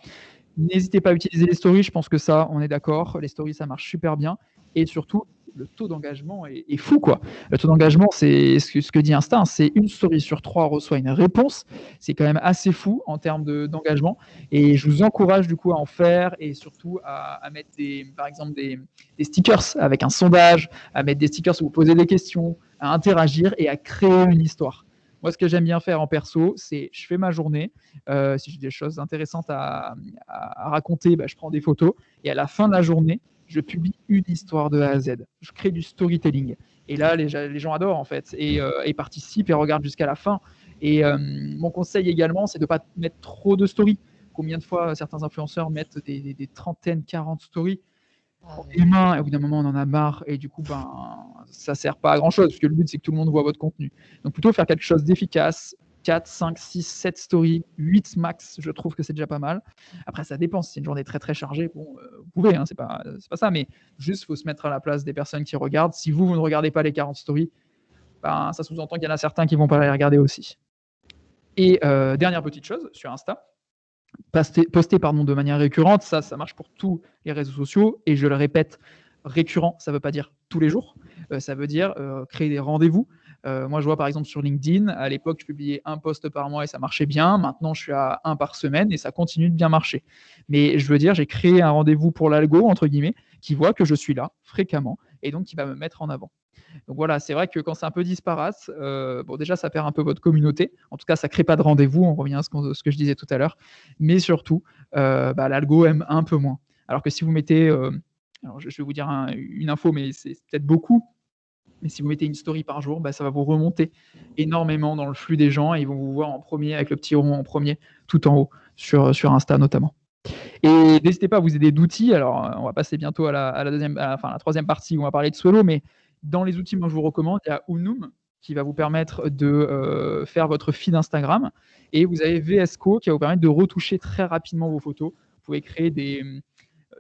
N'hésitez pas à utiliser les stories. Je pense que ça, on est d'accord. Les stories, ça marche super bien. Et surtout, le taux d'engagement est fou, quoi. Le taux d'engagement, c'est ce que dit Insta, hein, c'est une story sur 3 reçoit une réponse. C'est quand même assez fou en termes d'engagement. Et je vous encourage du coup à en faire et surtout à mettre par exemple des stickers avec un sondage, à mettre des stickers où vous posez des questions, à interagir et à créer une histoire. Moi, ce que j'aime bien faire en perso, c'est je fais ma journée. Si j'ai des choses intéressantes à raconter, je prends des photos. Et à la fin de la journée, je publie une histoire de A à Z. Je crée du storytelling. Et là, les gens adorent, en fait, et participent et regardent jusqu'à la fin. Et mon conseil également, c'est de ne pas mettre trop de stories. Combien de fois certains influenceurs mettent des trentaines, 40 stories humain, et au bout d'un moment, on en a marre, et du coup, ça sert pas à grand chose, parce que le but, c'est que tout le monde voit votre contenu. Donc, plutôt faire quelque chose d'efficace, 4, 5, 6, 7 stories, 8 max, je trouve que c'est déjà pas mal. Après, ça dépend, si c'est une journée très très chargée, bon, vous pouvez, hein, c'est pas ça, mais juste, il faut se mettre à la place des personnes qui regardent. Si vous ne regardez pas les 40 stories, ça sous-entend qu'il y en a certains qui vont pas les regarder aussi. Et dernière petite chose, sur Insta, poster de manière récurrente, ça marche pour tous les réseaux sociaux. Et je le répète, récurrent, ça ne veut pas dire tous les jours. Ça veut dire créer des rendez-vous. Moi, je vois par exemple sur LinkedIn, à l'époque, je publiais un post par mois et ça marchait bien. Maintenant, je suis à un par semaine et ça continue de bien marcher. Mais je veux dire, j'ai créé un rendez-vous pour l'algo, entre guillemets, qui voit que je suis là fréquemment et donc qui va me mettre en avant. Donc voilà, c'est vrai que quand c'est un peu disparate, déjà, ça perd un peu votre communauté. En tout cas, ça ne crée pas de rendez-vous. On revient à ce que je disais tout à l'heure. Mais surtout, l'algo aime un peu moins. Alors que si vous mettez, alors je vais vous dire une info, mais c'est peut-être beaucoup. Mais si vous mettez une story par jour, ça va vous remonter énormément dans le flux des gens et ils vont vous voir en premier avec le petit rond en premier, tout en haut, sur Insta notamment. Et n'hésitez pas à vous aider d'outils. Alors, on va passer bientôt à la troisième partie où on va parler de Swello, mais dans les outils, moi, je vous recommande, il y a Unum qui va vous permettre de faire votre feed Instagram. Et vous avez VS Code qui va vous permettre de retoucher très rapidement vos photos. Vous pouvez créer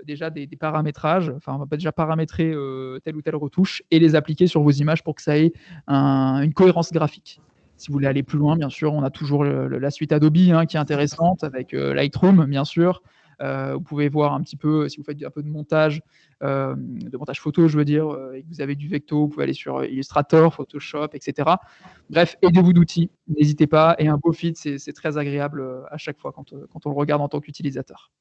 déjà des paramétrages. Enfin, on va pas déjà paramétrer telle ou telle retouche et les appliquer sur vos images pour que ça ait une cohérence graphique. Si vous voulez aller plus loin, bien sûr, on a toujours la suite Adobe qui est intéressante avec Lightroom, bien sûr. Vous pouvez voir un petit peu, si vous faites un peu de montage photo, je veux dire, et que vous avez du vecto, vous pouvez aller sur Illustrator, Photoshop, etc. Bref, aidez-vous d'outils, n'hésitez pas. Et un beau feed, c'est très agréable à chaque fois quand on le regarde en tant qu'utilisateur.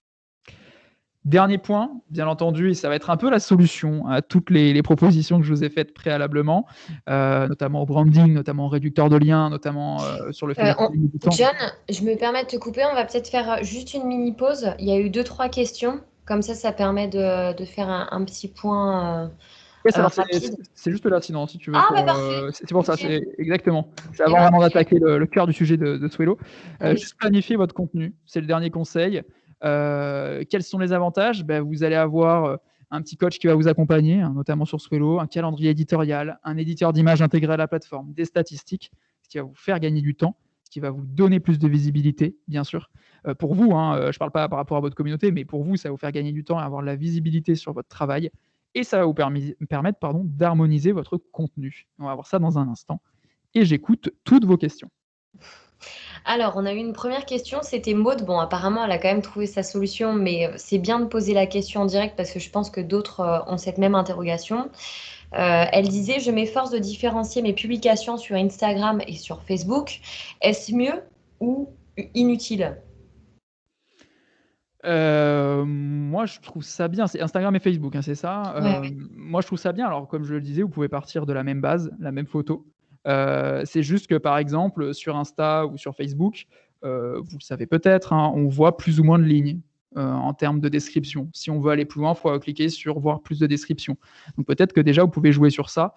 Dernier point, bien entendu, et ça va être un peu la solution à toutes les propositions que je vous ai faites préalablement, notamment au branding, notamment au réducteur de liens, notamment sur le fait du temps. John, je me permets de te couper, on va peut-être faire juste une mini-pause. Il y a eu 2-3 questions, comme ça permet de faire un petit point rapide. C'est juste là, sinon, si tu veux. Parfait. C'est pour ça, c'est exactement. C'est avant vraiment d'attaquer le cœur du sujet de Swello. Juste planifier votre contenu, c'est le dernier conseil. Quels sont les avantages ? Vous allez avoir un petit coach qui va vous accompagner, notamment sur Swello, un calendrier éditorial, un éditeur d'images intégré à la plateforme, des statistiques, ce qui va vous faire gagner du temps, ce qui va vous donner plus de visibilité, bien sûr. Pour vous, je ne parle pas par rapport à votre communauté, mais pour vous, ça va vous faire gagner du temps et avoir de la visibilité sur votre travail. Et ça va vous permettre d'harmoniser votre contenu. On va voir ça dans un instant. Et j'écoute toutes vos questions. Alors, on a eu une première question, c'était Maud. Bon, apparemment, elle a quand même trouvé sa solution, mais c'est bien de poser la question en direct parce que je pense que d'autres ont cette même interrogation. Elle disait, je m'efforce de différencier mes publications sur Instagram et sur Facebook. Est-ce mieux ou inutile ? Moi, je trouve ça bien. C'est Instagram et Facebook, c'est ça. Ouais. Moi, je trouve ça bien. Alors, comme je le disais, vous pouvez partir de la même base, la même photo. C'est juste que, par exemple, sur Insta ou sur Facebook, vous le savez peut-être, on voit plus ou moins de lignes en termes de description. Si on veut aller plus loin, il faut cliquer sur voir plus de description. Donc, peut-être que déjà, vous pouvez jouer sur ça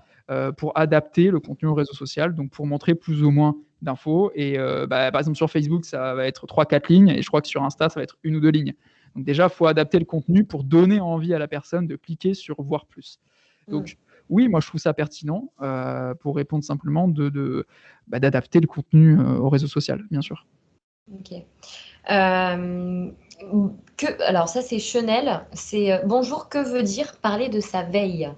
pour adapter le contenu au réseau social, donc pour montrer plus ou moins d'infos. Et par exemple, sur Facebook, ça va être 3-4 lignes, et je crois que sur Insta, ça va être 1 ou 2 lignes. Donc déjà, il faut adapter le contenu pour donner envie à la personne de cliquer sur voir plus. Donc, oui, moi, je trouve ça pertinent pour répondre simplement d'adapter le contenu au réseau social, bien sûr. Ok. Alors ça, c'est Chenel. C'est bonjour, que veut dire parler de sa veille ?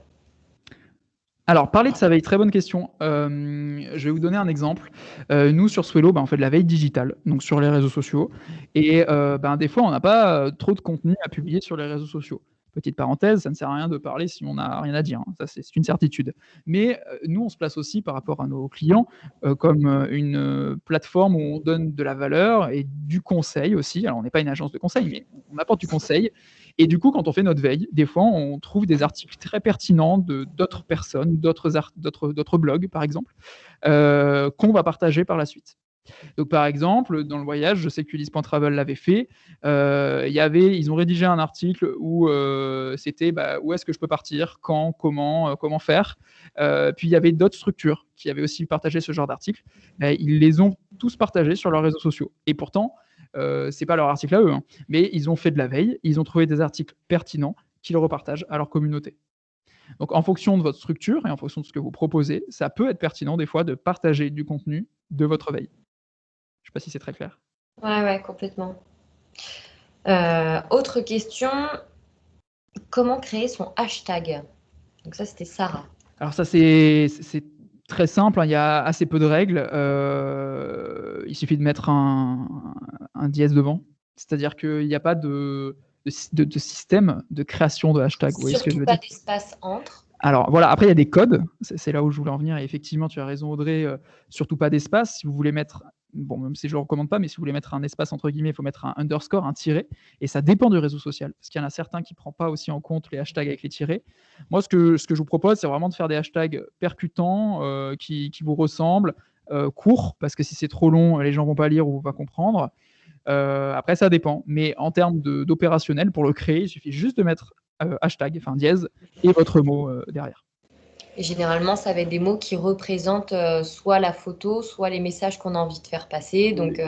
Alors, parler de sa veille, très bonne question. Je vais vous donner un exemple. Nous, sur Swello, on fait de la veille digitale, donc sur les réseaux sociaux. Et des fois, on n'a pas trop de contenu à publier sur les réseaux sociaux. Petite parenthèse, ça ne sert à rien de parler si on n'a rien à dire, hein. Ça, c'est une certitude. Mais nous, on se place aussi par rapport à nos clients comme une plateforme où on donne de la valeur et du conseil aussi. Alors, on n'est pas une agence de conseil, mais on apporte du conseil. Et du coup, quand on fait notre veille, des fois, on trouve des articles très pertinents d'autres personnes, d'autres blogs, par exemple, qu'on va partager par la suite. Donc, par exemple, dans le voyage, je sais qu'Ulysse.travel l'avait fait. Ils ont rédigé un article où c'était où est-ce que je peux partir, quand, comment faire. Puis il y avait d'autres structures qui avaient aussi partagé ce genre d'articles. Ils les ont tous partagés sur leurs réseaux sociaux. Et pourtant, c'est pas leur article à eux, hein, mais ils ont fait de la veille, ils ont trouvé des articles pertinents qu'ils repartagent à leur communauté. Donc, en fonction de votre structure et en fonction de ce que vous proposez, ça peut être pertinent des fois de partager du contenu de votre veille. Je ne sais pas si c'est très clair. Ouais, complètement. Autre question, comment créer son hashtag? Donc ça, c'était Sarah. Alors ça, c'est très simple, hein, il y a assez peu de règles. Il suffit de mettre un dièse devant. C'est-à-dire qu'il n'y a pas de système de création de hashtag. Vous voyez ce que je veux dire ? Surtout pas d'espace entre. Alors voilà, après il y a des codes, c'est là où je voulais en venir, et effectivement tu as raison Audrey, surtout pas d'espace, si vous voulez mettre, bon même si je ne le recommande pas, mais si vous voulez mettre un espace entre guillemets, il faut mettre un underscore, un tiret, et ça dépend du réseau social, parce qu'il y en a certains qui ne prennent pas aussi en compte les hashtags avec les tirets. Moi ce que je vous propose, c'est vraiment de faire des hashtags percutants, qui vous ressemblent, courts, parce que si c'est trop long, les gens ne vont pas lire ou pas comprendre. Après ça dépend, mais en termes d'opérationnel, pour le créer, il suffit juste de mettre hashtag, enfin dièse, et votre mot derrière. Et généralement, ça va être des mots qui représentent soit la photo, soit les messages qu'on a envie de faire passer. Donc,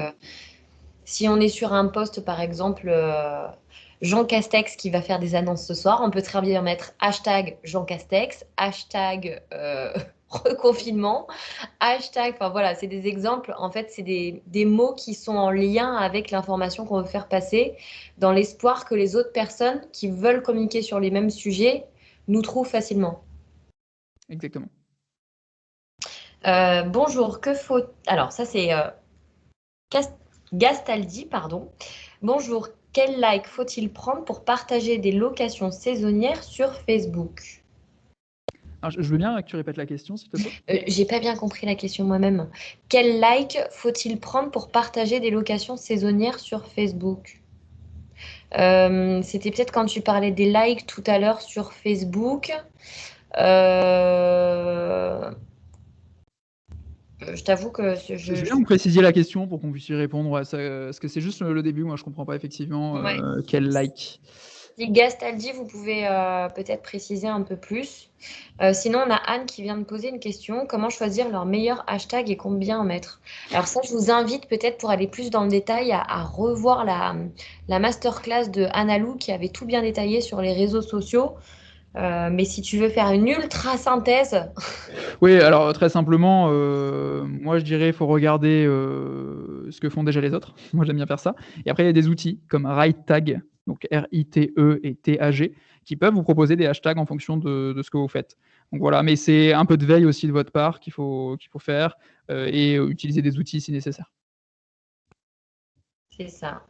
si on est sur un post, par exemple, Jean Castex qui va faire des annonces ce soir, on peut très bien mettre hashtag Jean Castex, hashtag reconfinement, hashtag, enfin voilà, c'est des exemples. En fait, c'est des mots qui sont en lien avec l'information qu'on veut faire passer, dans l'espoir que les autres personnes qui veulent communiquer sur les mêmes sujets nous trouvent facilement. Exactement. Bonjour, que faut... Alors, ça c'est Gastaldi, pardon. Bonjour, quel like faut-il prendre pour partager des locations saisonnières sur Facebook? Alors, je veux bien que tu répètes la question, s'il te plaît. J'ai pas bien compris la question moi-même. Quel like faut-il prendre pour partager des locations saisonnières sur Facebook? C'était peut-être quand tu parlais des likes tout à l'heure sur Facebook. Je t'avoue que Je veux bien me préciser la question pour qu'on puisse y répondre. Ouais, parce que c'est juste le début, moi je comprends pas effectivement quel like. Si Gastaldi, vous pouvez peut-être préciser un peu plus. Sinon, on a Anne qui vient de poser une question. Comment choisir leur meilleur hashtag et combien en mettre? Alors ça, je vous invite peut-être pour aller plus dans le détail à revoir la masterclass de Annalou qui avait tout bien détaillé sur les réseaux sociaux. Mais si tu veux faire une ultra synthèse... Oui, alors très simplement, moi je dirais qu'il faut regarder ce que font déjà les autres. Moi j'aime bien faire ça. Et après il y a des outils comme RiteTag, donc R-I-T-E et T-A-G, qui peuvent vous proposer des hashtags en fonction de ce que vous faites. Donc voilà, mais c'est un peu de veille aussi de votre part qu'il faut faire et utiliser des outils si nécessaire. C'est ça.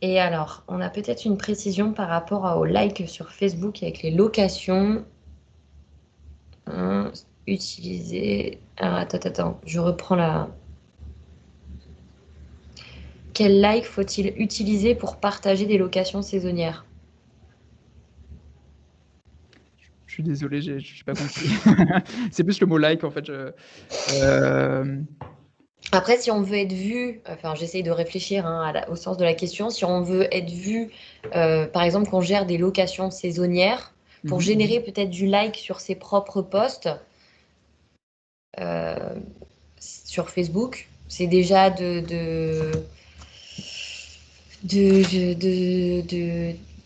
Et alors, on a peut-être une précision par rapport au like sur Facebook avec les locations. Utiliser... Alors, attends, je reprends la... Quel like faut-il utiliser pour partager des locations saisonnières? Je suis désolé, je n'ai pas compris. C'est plus le mot like en fait. Après, si on veut être vu, enfin j'essaye de réfléchir au sens de la question, si on veut être vu, par exemple qu'on gère des locations saisonnières, pour générer peut-être du like sur ses propres posts sur Facebook, c'est déjà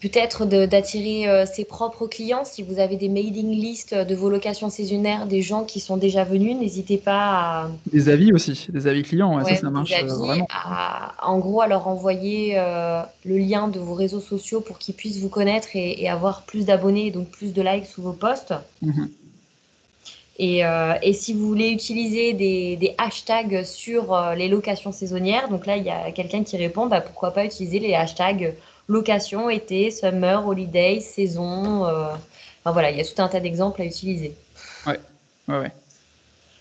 peut-être d'attirer ses propres clients. Si vous avez des mailing lists de vos locations saisonnières, des gens qui sont déjà venus, n'hésitez pas à... Des avis aussi, des avis clients, ouais, ça marche vraiment. En gros, à leur envoyer le lien de vos réseaux sociaux pour qu'ils puissent vous connaître et avoir plus d'abonnés et donc plus de likes sous vos posts. Et si vous voulez utiliser des hashtags sur les locations saisonnières, donc là, il y a quelqu'un qui répond, pourquoi pas utiliser les hashtags location, été, summer, holiday, saison. Enfin voilà, il y a tout un tas d'exemples à utiliser. Ouais, ouais.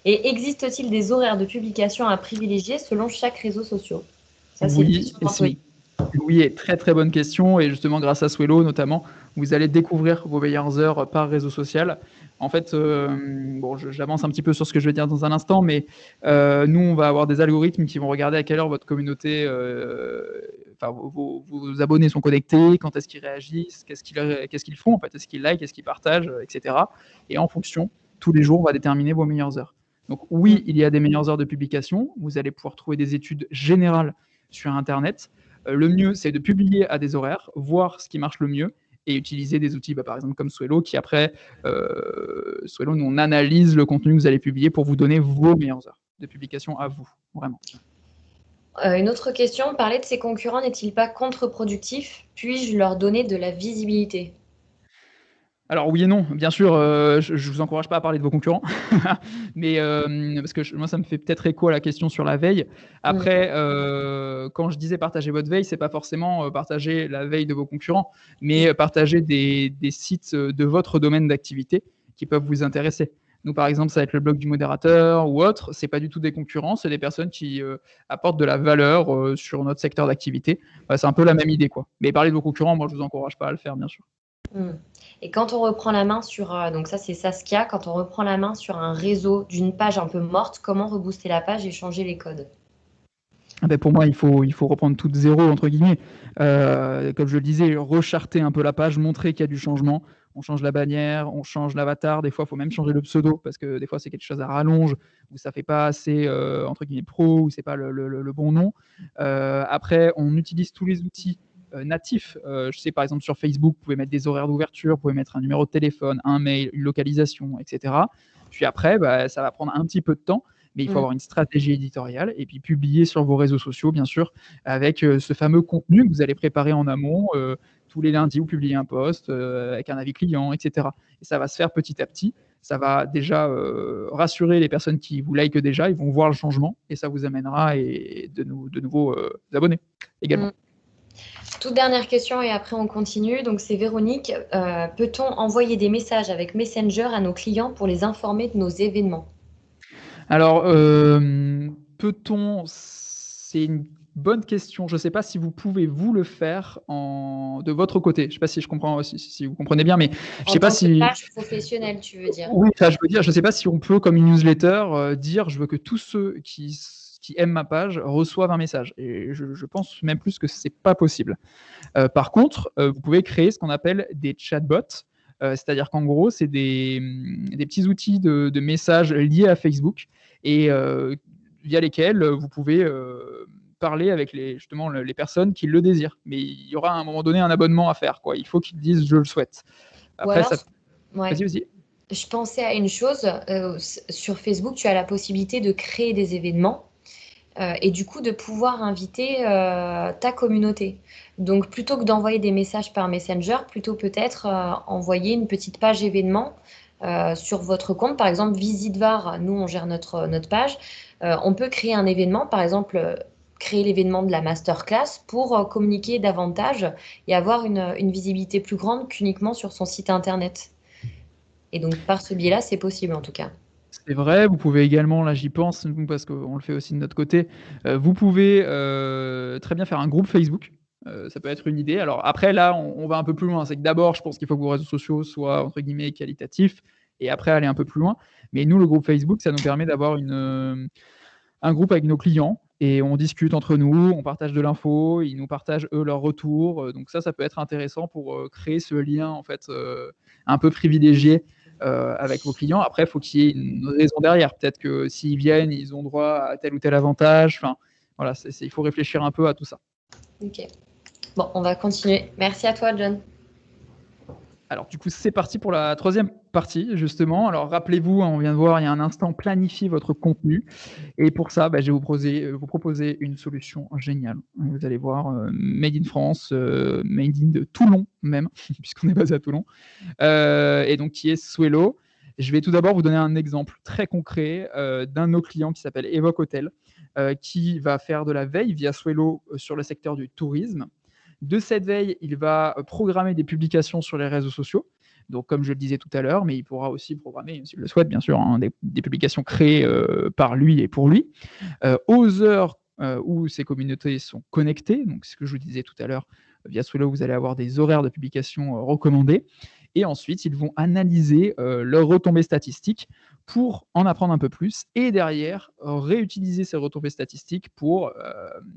Et existe-t-il des horaires de publication à privilégier selon chaque réseau social? Ça, c'est une Oui, question et c'est d'employé. oui, et très très bonne question. Et justement, grâce à Swello notamment, vous allez découvrir vos meilleures heures par réseau social. En fait, bon, j'avance un petit peu sur ce que je vais dire dans un instant, mais nous, on va avoir des algorithmes qui vont regarder à quelle heure votre communauté, enfin, vos abonnés sont connectés, quand est-ce qu'ils réagissent, qu'est-ce qu'ils font, en fait, est-ce qu'ils like, est-ce qu'ils partagent, etc. Et en fonction, tous les jours, on va déterminer vos meilleures heures. Donc oui, il y a des meilleures heures de publication. Vous allez pouvoir trouver des études générales sur Internet. Le mieux, c'est de publier à des horaires, voir ce qui marche le mieux et utiliser des outils, par exemple comme Swello, qui après, Swello, nous, on analyse le contenu que vous allez publier pour vous donner vos meilleures heures de publication à vous, vraiment. Une autre question, parler de ses concurrents n'est-il pas contre-productif? Puis-je leur donner de la visibilité? Alors oui et non, bien sûr, je ne vous encourage pas à parler de vos concurrents, mais parce que moi, ça me fait peut-être écho à la question sur la veille. Mm. Après, quand je disais partager votre veille, c'est pas forcément partager la veille de vos concurrents, mais partager des sites de votre domaine d'activité qui peuvent vous intéresser. Nous, par exemple, ça va être le blog du modérateur ou autre. C'est pas du tout des concurrents, c'est des personnes qui apportent de la valeur sur notre secteur d'activité. C'est un peu la même idée, quoi. Mais parler de vos concurrents, moi, je vous encourage pas à le faire, bien sûr. Mm. Et quand on reprend la main sur, donc ça c'est Saskia, quand on reprend la main sur un réseau d'une page un peu morte, comment rebooster la page et changer les codes? Ah ben pour moi, il faut reprendre tout de zéro, entre guillemets. Comme je le disais, recharter un peu la page, montrer qu'il y a du changement. On change la bannière, on change l'avatar. Des fois, il faut même changer le pseudo parce que des fois, c'est quelque chose à rallonge ou ça fait pas assez, entre guillemets, pro ou c'est pas le bon nom. Après, on utilise tous les outils natifs. Je sais, par exemple, sur Facebook, vous pouvez mettre des horaires d'ouverture, vous pouvez mettre un numéro de téléphone, un mail, une localisation, etc. Puis après, bah, ça va prendre un petit peu de temps, mais il faut Mm. avoir une stratégie éditoriale et puis publier sur vos réseaux sociaux, bien sûr, avec ce fameux contenu que vous allez préparer en amont. Tous les lundis, vous publiez un post avec un avis client, etc. Et ça va se faire petit à petit. Ça va déjà rassurer les personnes qui vous likent déjà, ils vont voir le changement et ça vous amènera de nouveaux abonnés également. Mm. Toute dernière question et après on continue. Donc c'est Véronique. Peut-on envoyer des messages avec Messenger à nos clients pour les informer de nos événements? Alors, peut-on c'est une bonne question. Je ne sais pas si vous pouvez vous le faire de votre côté. Je ne sais pas si je comprends si vous comprenez bien, mais je En sais pas tant que si page professionnelle, tu veux dire? oui, enfin, je veux dire, je sais pas si on peut comme une newsletter, dire: «Je veux que tous ceux qui aiment ma page reçoivent un message» et je pense même plus que c'est pas possible. Par contre, vous pouvez créer ce qu'on appelle des chatbots, c'est-à-dire qu'en gros, c'est des petits outils de messages liés à Facebook et via lesquels vous pouvez parler avec justement les personnes qui le désirent. Mais il y aura à un moment donné un abonnement à faire, quoi. Il faut qu'ils disent je le souhaite. Ou Après, alors, ça. ouais. Vas-y, vas-y. Je pensais à une chose, sur Facebook, tu as la possibilité de créer des événements et du coup de pouvoir inviter ta communauté. Donc plutôt que d'envoyer des messages par Messenger, plutôt peut-être envoyer une petite page événement sur votre compte. Par exemple, Visite-Var, nous on gère notre page. On peut créer un événement, par exemple créer l'événement de la masterclass pour communiquer davantage et avoir une visibilité plus grande qu'uniquement sur son site internet. Et donc, par ce biais-là, c'est possible en tout cas. C'est vrai, vous pouvez également, là j'y pense, nous, parce qu'on le fait aussi de notre côté, vous pouvez très bien faire un groupe Facebook. Ça peut être une idée. Alors après, là, on va un peu plus loin. C'est que d'abord, je pense qu'il faut que vos réseaux sociaux soient, entre guillemets, qualitatifs, et après aller un peu plus loin. Mais nous, le groupe Facebook, ça nous permet d'avoir un groupe avec nos clients, et on discute entre nous, on partage de l'info, ils nous partagent, eux, leurs retours. Donc ça peut être intéressant pour créer ce lien, en fait, un peu privilégié avec vos clients. Après, il faut qu'il y ait une raison derrière. Peut-être que s'ils viennent, ils ont droit à tel ou tel avantage. Enfin, voilà, il faut réfléchir un peu à tout ça. Ok. Bon, on va continuer. Merci à toi, John. Alors, du coup, c'est parti pour la troisième partie, justement. Alors, rappelez-vous, on vient de voir il y a un instant, planifier votre contenu. Et pour ça, je vais vous proposer une solution géniale. Vous allez voir, made in France, made in de Toulon même, puisqu'on est basé à Toulon, et donc qui est Swello. Je vais tout d'abord vous donner un exemple très concret d'un de nos clients qui s'appelle Evoque Hotel, qui va faire de la veille via Swello sur le secteur du tourisme. De cette veille, il va programmer des publications sur les réseaux sociaux. Donc, comme je le disais tout à l'heure, mais il pourra aussi programmer, s'il le souhaite, bien sûr, hein, des publications créées par lui et pour lui, aux heures où ces communautés sont connectées. Donc, ce que je vous disais tout à l'heure, via Swello, vous allez avoir des horaires de publication recommandés. Et ensuite, ils vont analyser leurs retombées statistiques pour en apprendre un peu plus et derrière réutiliser ces retombées statistiques pour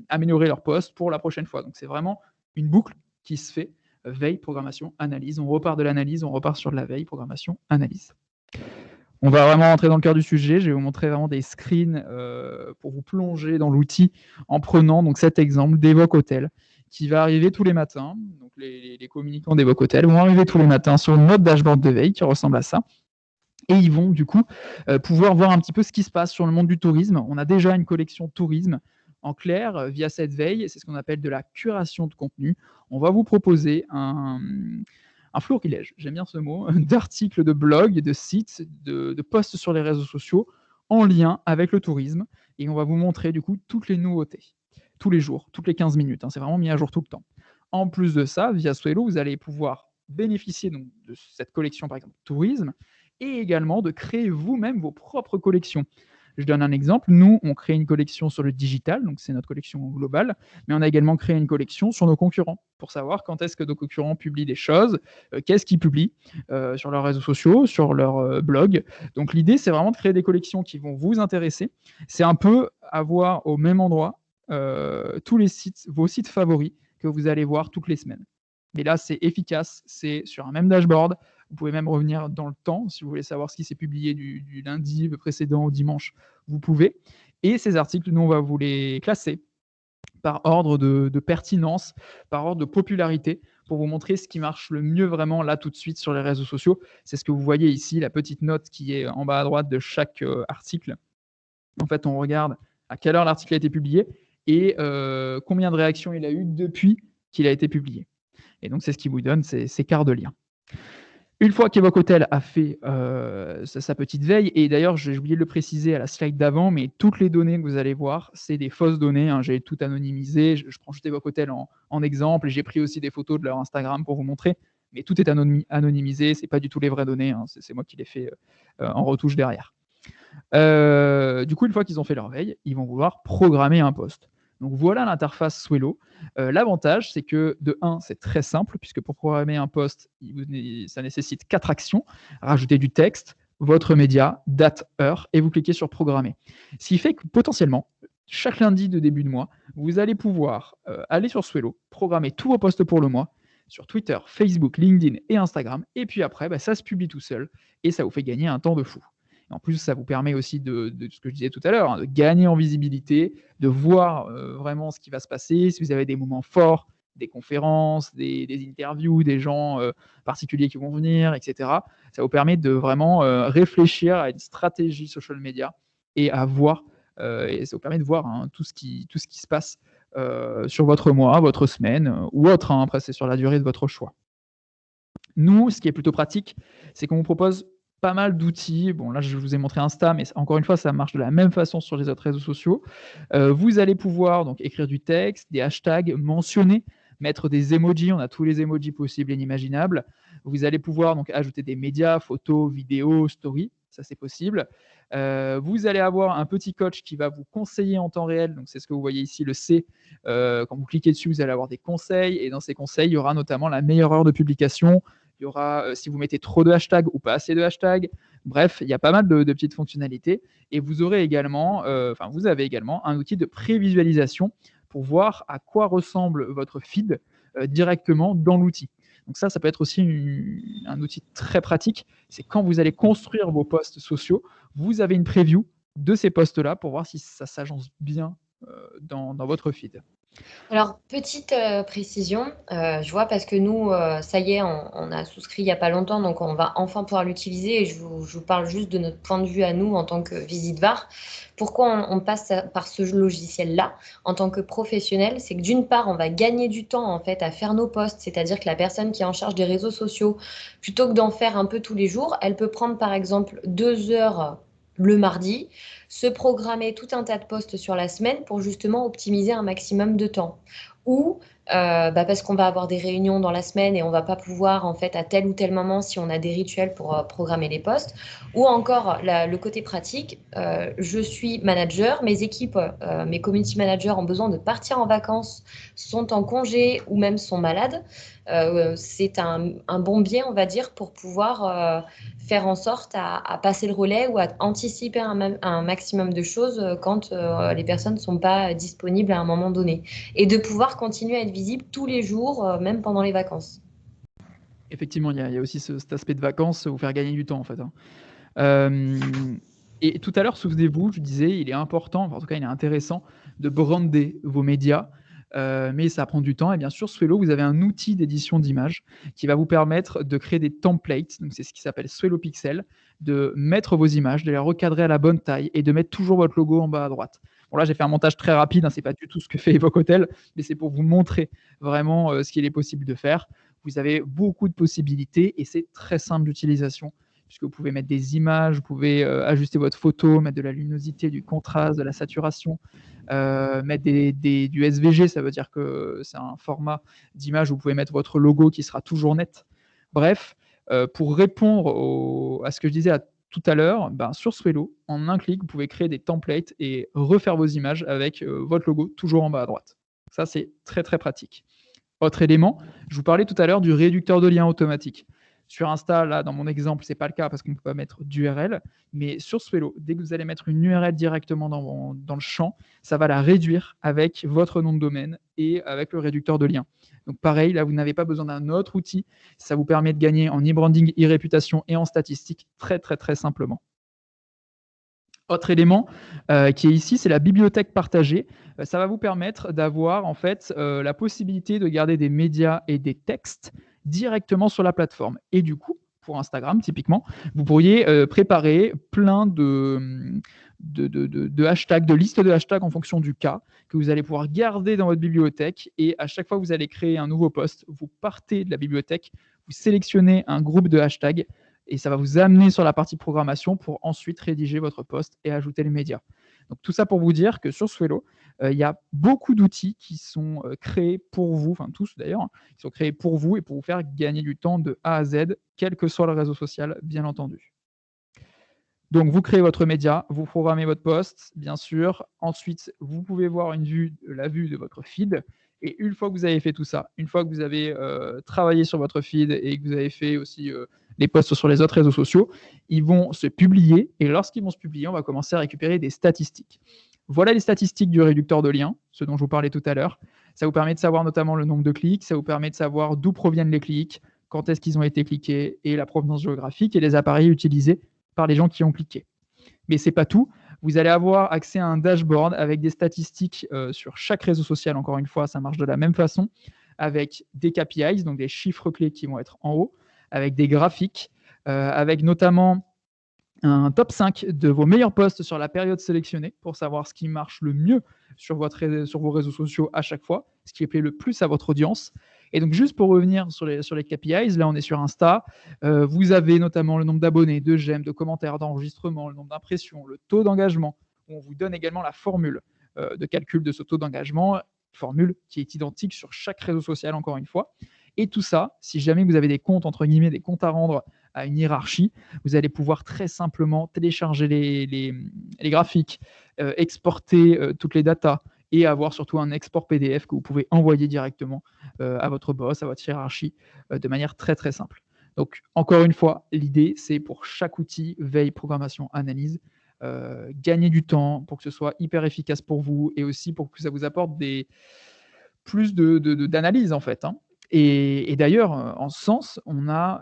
améliorer leur poste pour la prochaine fois. Donc, c'est vraiment une boucle qui se fait veille, programmation, analyse. On repart de l'analyse, on repart sur de la veille, programmation, analyse. On va vraiment rentrer dans le cœur du sujet. Je vais vous montrer vraiment des screens pour vous plonger dans l'outil en prenant donc cet exemple d'Evoque Hotel qui va arriver tous les matins. Donc les communicants d'Evoque Hotel vont arriver tous les matins sur notre dashboard de veille qui ressemble à ça. Et ils vont du coup pouvoir voir un petit peu ce qui se passe sur le monde du tourisme. On a déjà une collection tourisme en clair via cette veille. C'est ce qu'on appelle de la curation de contenu. On va vous proposer un florilège, j'aime bien ce mot, d'articles de blog, de sites, de posts sur les réseaux sociaux en lien avec le tourisme. Et on va vous montrer du coup toutes les nouveautés, tous les jours, toutes les 15 minutes. C'est vraiment mis à jour tout le temps. En plus de ça, via Swello, vous allez pouvoir bénéficier donc, de cette collection, par exemple, tourisme, et également de créer vous-même vos propres collections. Je donne un exemple. Nous, on crée une collection sur le digital, donc c'est notre collection globale, mais on a également créé une collection sur nos concurrents pour savoir quand est-ce que nos concurrents publient des choses, qu'est-ce qu'ils publient sur leurs réseaux sociaux, sur leur blog. Donc l'idée, c'est vraiment de créer des collections qui vont vous intéresser. C'est un peu avoir au même endroit tous les sites, vos sites favoris que vous allez voir toutes les semaines. Mais là, c'est efficace, c'est sur un même dashboard. Vous pouvez même revenir dans le temps si vous voulez savoir ce qui s'est publié du lundi précédent au dimanche. Vous pouvez. Et ces articles, nous, on va vous les classer par ordre de pertinence, par ordre de popularité, pour vous montrer ce qui marche le mieux vraiment là tout de suite sur les réseaux sociaux. C'est ce que vous voyez ici, la petite note qui est en bas à droite de chaque article. En fait, on regarde à quelle heure l'article a été publié et combien de réactions il a eu depuis qu'il a été publié. Et donc, c'est ce qui vous donne ces quarts de lien. Une fois qu'Evoque Hotel a fait sa petite veille, et d'ailleurs, j'ai oublié de le préciser à la slide d'avant, mais toutes les données que vous allez voir, c'est des fausses données. J'ai tout anonymisé. Je prends juste Evoque Hotel en exemple, et j'ai pris aussi des photos de leur Instagram pour vous montrer. Mais tout est anonymisé, ce n'est pas du tout les vraies données. C'est moi qui les fais en retouche derrière. Du coup, une fois qu'ils ont fait leur veille, ils vont vouloir programmer un post. Donc voilà l'interface Swello. L'avantage, c'est que de 1, c'est très simple, puisque pour programmer un post, ça nécessite 4 actions. Rajouter du texte, votre média, date, heure, et vous cliquez sur programmer. Ce qui fait que potentiellement, chaque lundi de début de mois, vous allez pouvoir aller sur Swello, programmer tous vos posts pour le mois, sur Twitter, Facebook, LinkedIn et Instagram, et puis après, ça se publie tout seul, et ça vous fait gagner un temps de fou. En plus, ça vous permet aussi de ce que je disais tout à l'heure, de gagner en visibilité, de voir vraiment ce qui va se passer, si vous avez des moments forts, des conférences, des interviews, des gens particuliers qui vont venir, etc. Ça vous permet de vraiment réfléchir à une stratégie social media et à voir, et ça vous permet de voir tout ce qui se passe sur votre mois, votre semaine ou autre. Après, c'est sur la durée de votre choix. Nous, ce qui est plutôt pratique, c'est qu'on vous propose pas mal d'outils. Bon, là, je vous ai montré Insta, mais encore une fois, ça marche de la même façon sur les autres réseaux sociaux. Vous allez pouvoir donc écrire du texte, des hashtags, mentionner, mettre des emojis. On a tous les emojis possibles et inimaginables. Vous allez pouvoir donc ajouter des médias, photos, vidéos, stories. Ça, c'est possible. Vous allez avoir un petit coach qui va vous conseiller en temps réel. Donc, c'est ce que vous voyez ici, le C. Quand vous cliquez dessus, vous allez avoir des conseils. Et dans ces conseils, il y aura notamment la meilleure heure de publication. Il y aura si vous mettez trop de hashtags ou pas assez de hashtags. Bref, il y a pas mal de petites fonctionnalités. Et vous aurez également, vous avez également un outil de prévisualisation pour voir à quoi ressemble votre feed directement dans l'outil. Donc ça peut être aussi un outil très pratique. C'est quand vous allez construire vos posts sociaux, vous avez une preview de ces posts-là pour voir si ça s'agence bien dans votre feed. Alors, petite précision, je vois parce que nous, ça y est, on a souscrit il n'y a pas longtemps, donc on va enfin pouvoir l'utiliser et je vous parle juste de notre point de vue à nous en tant que Visitvar. Pourquoi on passe par ce logiciel-là en tant que professionnel? C'est que d'une part, on va gagner du temps en fait à faire nos posts, c'est-à-dire que la personne qui est en charge des réseaux sociaux, plutôt que d'en faire un peu tous les jours, elle peut prendre par exemple 2 heures le mardi, se programmer tout un tas de posts sur la semaine pour justement optimiser un maximum de temps. Ou parce qu'on va avoir des réunions dans la semaine et on va pas pouvoir en fait à tel ou tel moment si on a des rituels pour programmer les posts. Ou encore le côté pratique, je suis manager, mes équipes, mes community managers ont besoin de partir en vacances, sont en congé ou même sont malades. C'est un bon biais, on va dire, pour pouvoir faire en sorte à passer le relais ou à anticiper un maximum de choses quand les personnes ne sont pas disponibles à un moment donné. Et de pouvoir continuer à être visible tous les jours, même pendant les vacances. Effectivement, il y a aussi cet aspect de vacances, vous faire gagner du temps en fait. Et tout à l'heure, souvenez-vous, je disais, il est important, enfin, en tout cas, il est intéressant de brander vos médias, mais ça prend du temps. Et bien sûr, Swello, vous avez un outil d'édition d'images qui va vous permettre de créer des templates. Donc, c'est ce qui s'appelle Swello Pixel, de mettre vos images, de les recadrer à la bonne taille et de mettre toujours votre logo en bas à droite. Bon, là, j'ai fait un montage très rapide, hein, c'est pas du tout ce que fait Evoque Hotel, mais c'est pour vous montrer vraiment ce qu'il est possible de faire. Vous avez beaucoup de possibilités et c'est très simple d'utilisation puisque vous pouvez mettre des images, vous pouvez ajuster votre photo, mettre de la luminosité, du contraste, de la saturation, mettre du SVG, ça veut dire que c'est un format d'image où vous pouvez mettre votre logo qui sera toujours net. Bref, pour répondre à ce que je disais tout à l'heure, sur Swello, en un clic, vous pouvez créer des templates et refaire vos images avec votre logo toujours en bas à droite. Ça, c'est très, très pratique. Autre élément, je vous parlais tout à l'heure du réducteur de liens automatique. Sur Insta, là, dans mon exemple, ce n'est pas le cas parce qu'on ne peut pas mettre d'URL, mais sur Swello, dès que vous allez mettre une URL directement dans le champ, ça va la réduire avec votre nom de domaine et avec le réducteur de liens. Donc pareil, là, vous n'avez pas besoin d'un autre outil. Ça vous permet de gagner en e-branding, e-réputation et en statistiques très, très, très simplement. Autre élément qui est ici, c'est la bibliothèque partagée. Ça va vous permettre d'avoir en fait la possibilité de garder des médias et des textes directement sur la plateforme. Et du coup, pour Instagram, typiquement, vous pourriez préparer plein de hashtags, de listes de hashtags en fonction du cas, que vous allez pouvoir garder dans votre bibliothèque. Et à chaque fois que vous allez créer un nouveau post, vous partez de la bibliothèque, vous sélectionnez un groupe de hashtags et ça va vous amener sur la partie programmation pour ensuite rédiger votre post et ajouter les médias. Donc tout ça pour vous dire que sur Swello, il y a beaucoup d'outils qui sont créés pour vous, enfin tous d'ailleurs, qui sont créés pour vous et pour vous faire gagner du temps de A à Z, quel que soit le réseau social, bien entendu. Donc, vous créez votre média, vous programmez votre post, bien sûr. Ensuite, vous pouvez voir la vue de votre feed. Et une fois que vous avez fait tout ça, une fois que vous avez travaillé sur votre feed et que vous avez fait aussi les posts sur les autres réseaux sociaux, ils vont se publier. Et lorsqu'ils vont se publier, on va commencer à récupérer des statistiques. Voilà les statistiques du réducteur de liens, ce dont je vous parlais tout à l'heure. Ça vous permet de savoir notamment le nombre de clics, ça vous permet de savoir d'où proviennent les clics, quand est-ce qu'ils ont été cliqués et la provenance géographique et les appareils utilisés par les gens qui ont cliqué. Mais ce n'est pas tout. Vous allez avoir accès à un dashboard avec des statistiques sur chaque réseau social. Encore une fois, ça marche de la même façon, avec des KPIs, donc des chiffres clés qui vont être en haut, avec des graphiques, avec notamment un top 5 de vos meilleurs posts sur la période sélectionnée pour savoir ce qui marche le mieux sur vos réseaux sociaux à chaque fois, ce qui plaît le plus à votre audience. Et donc, juste pour revenir sur les KPIs, là, on est sur Insta. Vous avez notamment le nombre d'abonnés, de j'aime, de commentaires, d'enregistrements, le nombre d'impressions, le taux d'engagement. On vous donne également la formule de calcul de ce taux d'engagement, formule qui est identique sur chaque réseau social, encore une fois. Et tout ça, si jamais vous avez des comptes, entre guillemets, des comptes à rendre à une hiérarchie, vous allez pouvoir très simplement télécharger les graphiques, exporter toutes les datas et avoir surtout un export PDF que vous pouvez envoyer directement à votre boss, à votre hiérarchie, de manière très très simple. Donc, encore une fois, l'idée, c'est pour chaque outil, veille, programmation, analyse, gagner du temps pour que ce soit hyper efficace pour vous et aussi pour que ça vous apporte plus d'analyse en fait. Hein. Et d'ailleurs, en ce sens, on a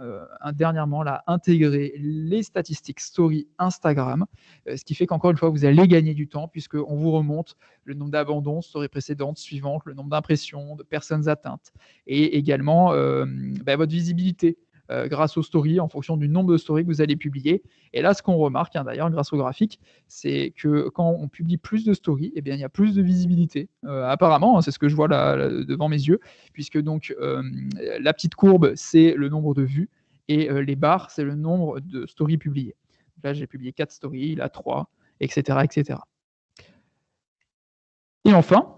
dernièrement là, intégré les statistiques story Instagram, ce qui fait qu'encore une fois, vous allez gagner du temps puisqu'on vous remonte le nombre d'abandons, story précédentes, suivantes, le nombre d'impressions, de personnes atteintes et également votre visibilité grâce aux stories en fonction du nombre de stories que vous allez publier. Et là, ce qu'on remarque, d'ailleurs, grâce au graphique, c'est que quand on publie plus de stories, eh bien, il y a plus de visibilité. Apparemment, hein, c'est ce que je vois là devant mes yeux, puisque donc la petite courbe, c'est le nombre de vues, et les barres, c'est le nombre de stories publiées. Là, j'ai publié 4 stories, là 3, etc., etc. Et enfin,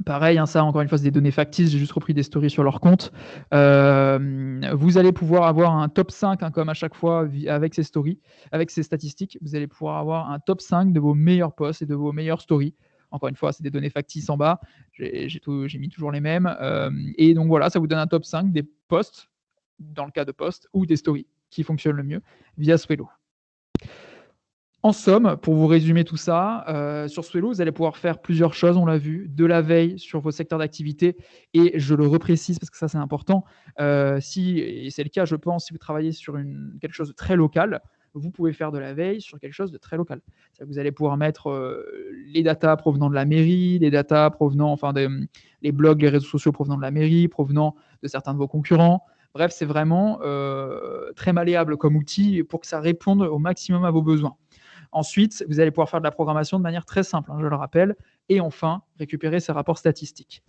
pareil, ça encore une fois, c'est des données factices, j'ai juste repris des stories sur leur compte. Vous allez pouvoir avoir un top 5, comme à chaque fois, avec ces stories, avec ces statistiques, vous allez pouvoir avoir un top 5 de vos meilleurs posts et de vos meilleures stories. Encore une fois, c'est des données factices en bas, j'ai mis toujours les mêmes. Et donc voilà, ça vous donne un top 5 des posts, dans le cas de posts, ou des stories qui fonctionnent le mieux via Swello. En somme, pour vous résumer tout ça, sur Swello, vous allez pouvoir faire plusieurs choses, on l'a vu, de la veille sur vos secteurs d'activité, et je le reprécise parce que ça c'est important, et c'est le cas je pense, si vous travaillez sur quelque chose de très local, vous pouvez faire de la veille sur quelque chose de très local. C'est-à-dire que vous allez pouvoir mettre les datas provenant de la mairie, les datas provenant, les blogs, les réseaux sociaux provenant de la mairie, provenant de certains de vos concurrents. Bref, c'est vraiment très malléable comme outil pour que ça réponde au maximum à vos besoins. Ensuite, vous allez pouvoir faire de la programmation de manière très simple, je le rappelle. Et enfin, récupérer ces rapports statistiques.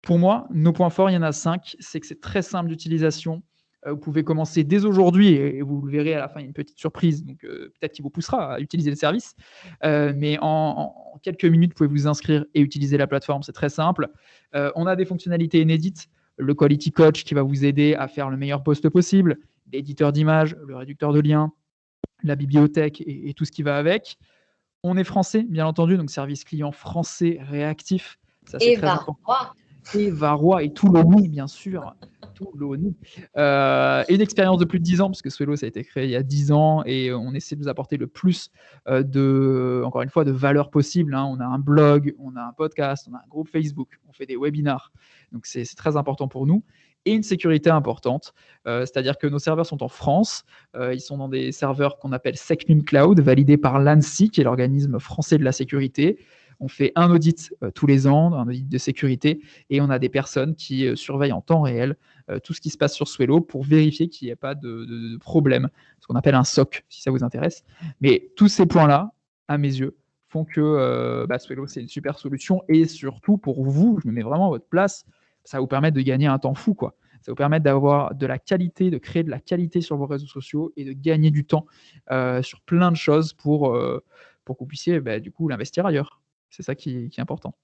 Pour moi, nos points forts, il y en a 5. C'est que c'est très simple d'utilisation. Vous pouvez commencer dès aujourd'hui et vous le verrez à la fin, il y a une petite surprise, donc peut-être qui vous poussera à utiliser le service. Mais en quelques minutes, vous pouvez vous inscrire et utiliser la plateforme. C'est très simple. On a des fonctionnalités inédites. Le Quality Coach qui va vous aider à faire le meilleur post possible, l'éditeur d'images, le réducteur de liens, la bibliothèque et tout ce qui va avec. On est français, bien entendu, donc service client français réactif. Ça, c'est très important. Et Varrois et Touloni, bien sûr. Touloni. Une expérience de plus de 10 ans, parce que Swello, ça a été créé il y a 10 ans, et on essaie de vous apporter le plus encore une fois, de valeur possible. On a un blog, on a un podcast, on a un groupe Facebook, on fait des webinars. Donc, c'est très important pour nous. Et une sécurité importante, c'est-à-dire que nos serveurs sont en France, ils sont dans des serveurs qu'on appelle Secnum Cloud, validés par l'ANSSI, qui est l'organisme français de la sécurité. On fait un audit tous les ans, un audit de sécurité, et on a des personnes qui surveillent en temps réel tout ce qui se passe sur Swello pour vérifier qu'il n'y ait pas de problème, ce qu'on appelle un SOC, si ça vous intéresse. Mais tous ces points-là, à mes yeux, font que Swello, c'est une super solution, et surtout pour vous, je me mets vraiment à votre place, ça va vous permettre de gagner un temps fou, quoi. Ça va vous permettre d'avoir de la qualité, de créer de la qualité sur vos réseaux sociaux et de gagner du temps sur plein de choses pour que vous puissiez du coup l'investir ailleurs. C'est ça qui est important.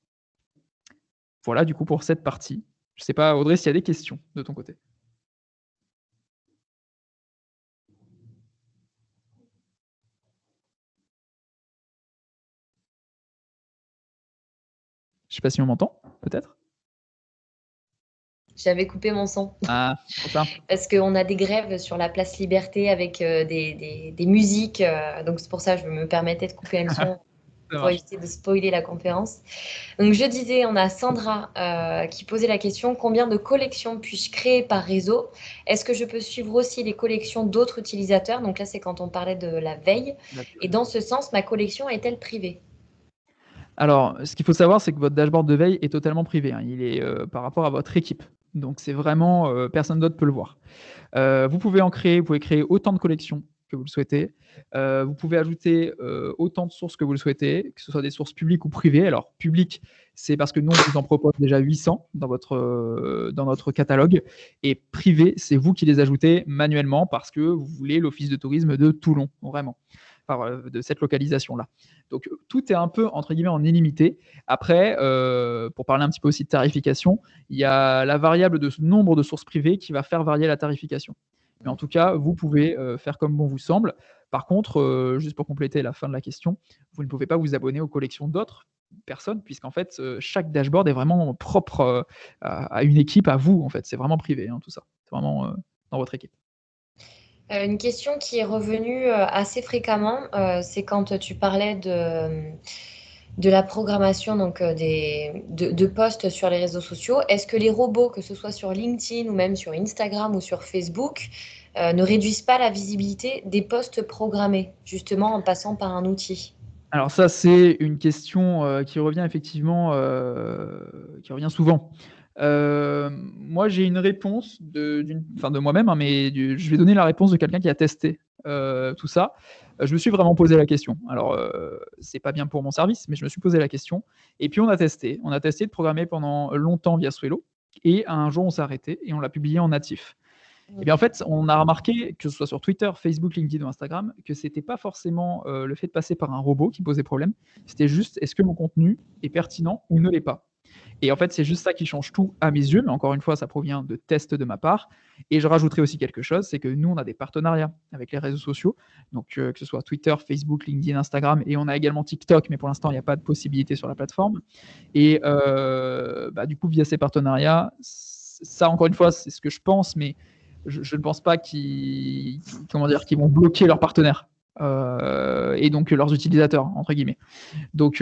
Voilà du coup pour cette partie. Je ne sais pas, Audrey, s'il y a des questions de ton côté. Je ne sais pas si on m'entend, peut-être. J'avais coupé mon son. Ah, c'est ça. Parce qu'on a des grèves sur la place Liberté avec des musiques. Donc c'est pour ça que je me permettais de couper le son pour éviter de spoiler la conférence. Donc je disais, on a Sandra qui posait la question, combien de collections puis-je créer par réseau? Est-ce que je peux suivre aussi les collections d'autres utilisateurs? Donc là, c'est quand on parlait de la veille. Et dans ce sens, ma collection est-elle privée? Alors, ce qu'il faut savoir, c'est que votre dashboard de veille est totalement privé. Il est par rapport à votre équipe. Donc, c'est vraiment, personne d'autre peut le voir. Vous pouvez créer autant de collections que vous le souhaitez. Vous pouvez ajouter autant de sources que vous le souhaitez, que ce soit des sources publiques ou privées. Alors, publiques, c'est parce que nous, on vous en propose déjà 800 dans notre catalogue. Et privé, c'est vous qui les ajoutez manuellement parce que vous voulez l'Office de tourisme de Toulon, vraiment, de cette localisation-là. Donc, tout est un peu, entre guillemets, en illimité. Après, pour parler un petit peu aussi de tarification, il y a la variable de nombre de sources privées qui va faire varier la tarification. Mais en tout cas, vous pouvez faire comme bon vous semble. Par contre, juste pour compléter la fin de la question, vous ne pouvez pas vous abonner aux collections d'autres personnes, puisqu'en fait, chaque dashboard est vraiment propre à une équipe, à vous, en fait. C'est vraiment privé, tout ça. C'est vraiment dans votre équipe. Une question qui est revenue assez fréquemment, c'est quand tu parlais de la programmation donc, de posts sur les réseaux sociaux. Est-ce que les robots, que ce soit sur LinkedIn ou même sur Instagram ou sur Facebook, ne réduisent pas la visibilité des posts programmés, justement en passant par un outil? Alors ça, c'est une question qui revient effectivement, qui revient souvent. Moi, j'ai une réponse de moi-même, mais je vais donner la réponse de quelqu'un qui a testé tout ça. Je me suis vraiment posé la question. Alors, c'est pas bien pour mon service, mais je me suis posé la question. Et puis, on a testé. On a testé de programmer pendant longtemps via Swello. Et un jour, on s'est arrêté et on l'a publié en natif. Et bien en fait, on a remarqué, que ce soit sur Twitter, Facebook, LinkedIn ou Instagram, que c'était pas forcément le fait de passer par un robot qui posait problème. C'était juste, est-ce que mon contenu est pertinent ou ne l'est pas? Et en fait, c'est juste ça qui change tout à mes yeux, mais encore une fois, ça provient de tests de ma part. Et je rajouterai aussi quelque chose, c'est que nous, on a des partenariats avec les réseaux sociaux, donc que ce soit Twitter, Facebook, LinkedIn, Instagram, et on a également TikTok, mais pour l'instant, il n'y a pas de possibilité sur la plateforme. Et du coup, via ces partenariats, ça, encore une fois, c'est ce que je pense, mais je ne pense pas qu'ils vont bloquer leurs partenaires. Et donc leurs utilisateurs, entre guillemets. Donc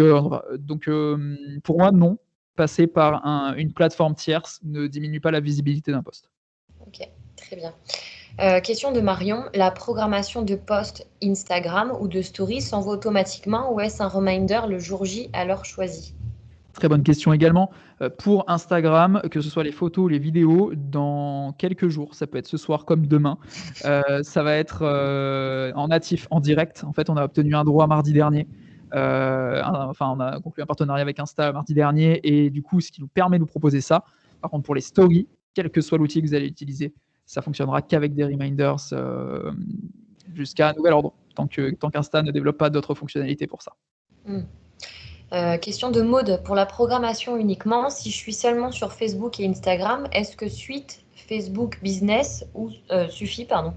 pour moi, non. Passer par une plateforme tierce ne diminue pas la visibilité d'un post. Ok, très bien. Question de Marion. La programmation de posts Instagram ou de stories s'envoie automatiquement ou est-ce un reminder le jour J à l'heure choisie? Très bonne question également. Pour Instagram, que ce soit les photos ou les vidéos, dans quelques jours, ça peut être ce soir comme demain, ça va être en natif, en direct. En fait, on a obtenu un droit mardi dernier. On a conclu un partenariat avec Insta mardi dernier et du coup, ce qui nous permet de nous proposer ça. Par contre, pour les stories, quel que soit l'outil que vous allez utiliser, ça fonctionnera qu'avec des reminders jusqu'à nouvel ordre, tant qu'Insta ne développe pas d'autres fonctionnalités pour ça. Question de Maude. Pour la programmation uniquement, si je suis seulement sur Facebook et Instagram, est-ce que suite Facebook Business suffit, pardon.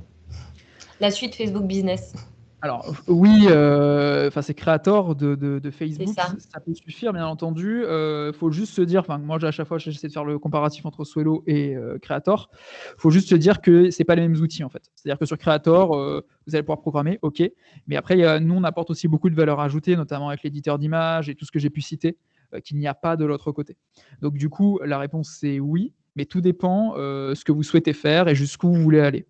La suite Facebook Business. Alors oui, c'est Creator de Facebook, ça. ça peut suffire bien entendu. Faut juste se dire, moi à chaque fois j'essaie de faire le comparatif entre Swello et Creator. Faut juste se dire que c'est pas les mêmes outils en fait. C'est-à-dire que sur Creator, vous allez pouvoir programmer, ok, mais après nous on apporte aussi beaucoup de valeur ajoutée, notamment avec l'éditeur d'images et tout ce que j'ai pu citer, qu'il n'y a pas de l'autre côté. Donc du coup la réponse c'est oui, mais tout dépend ce que vous souhaitez faire et jusqu'où vous voulez aller.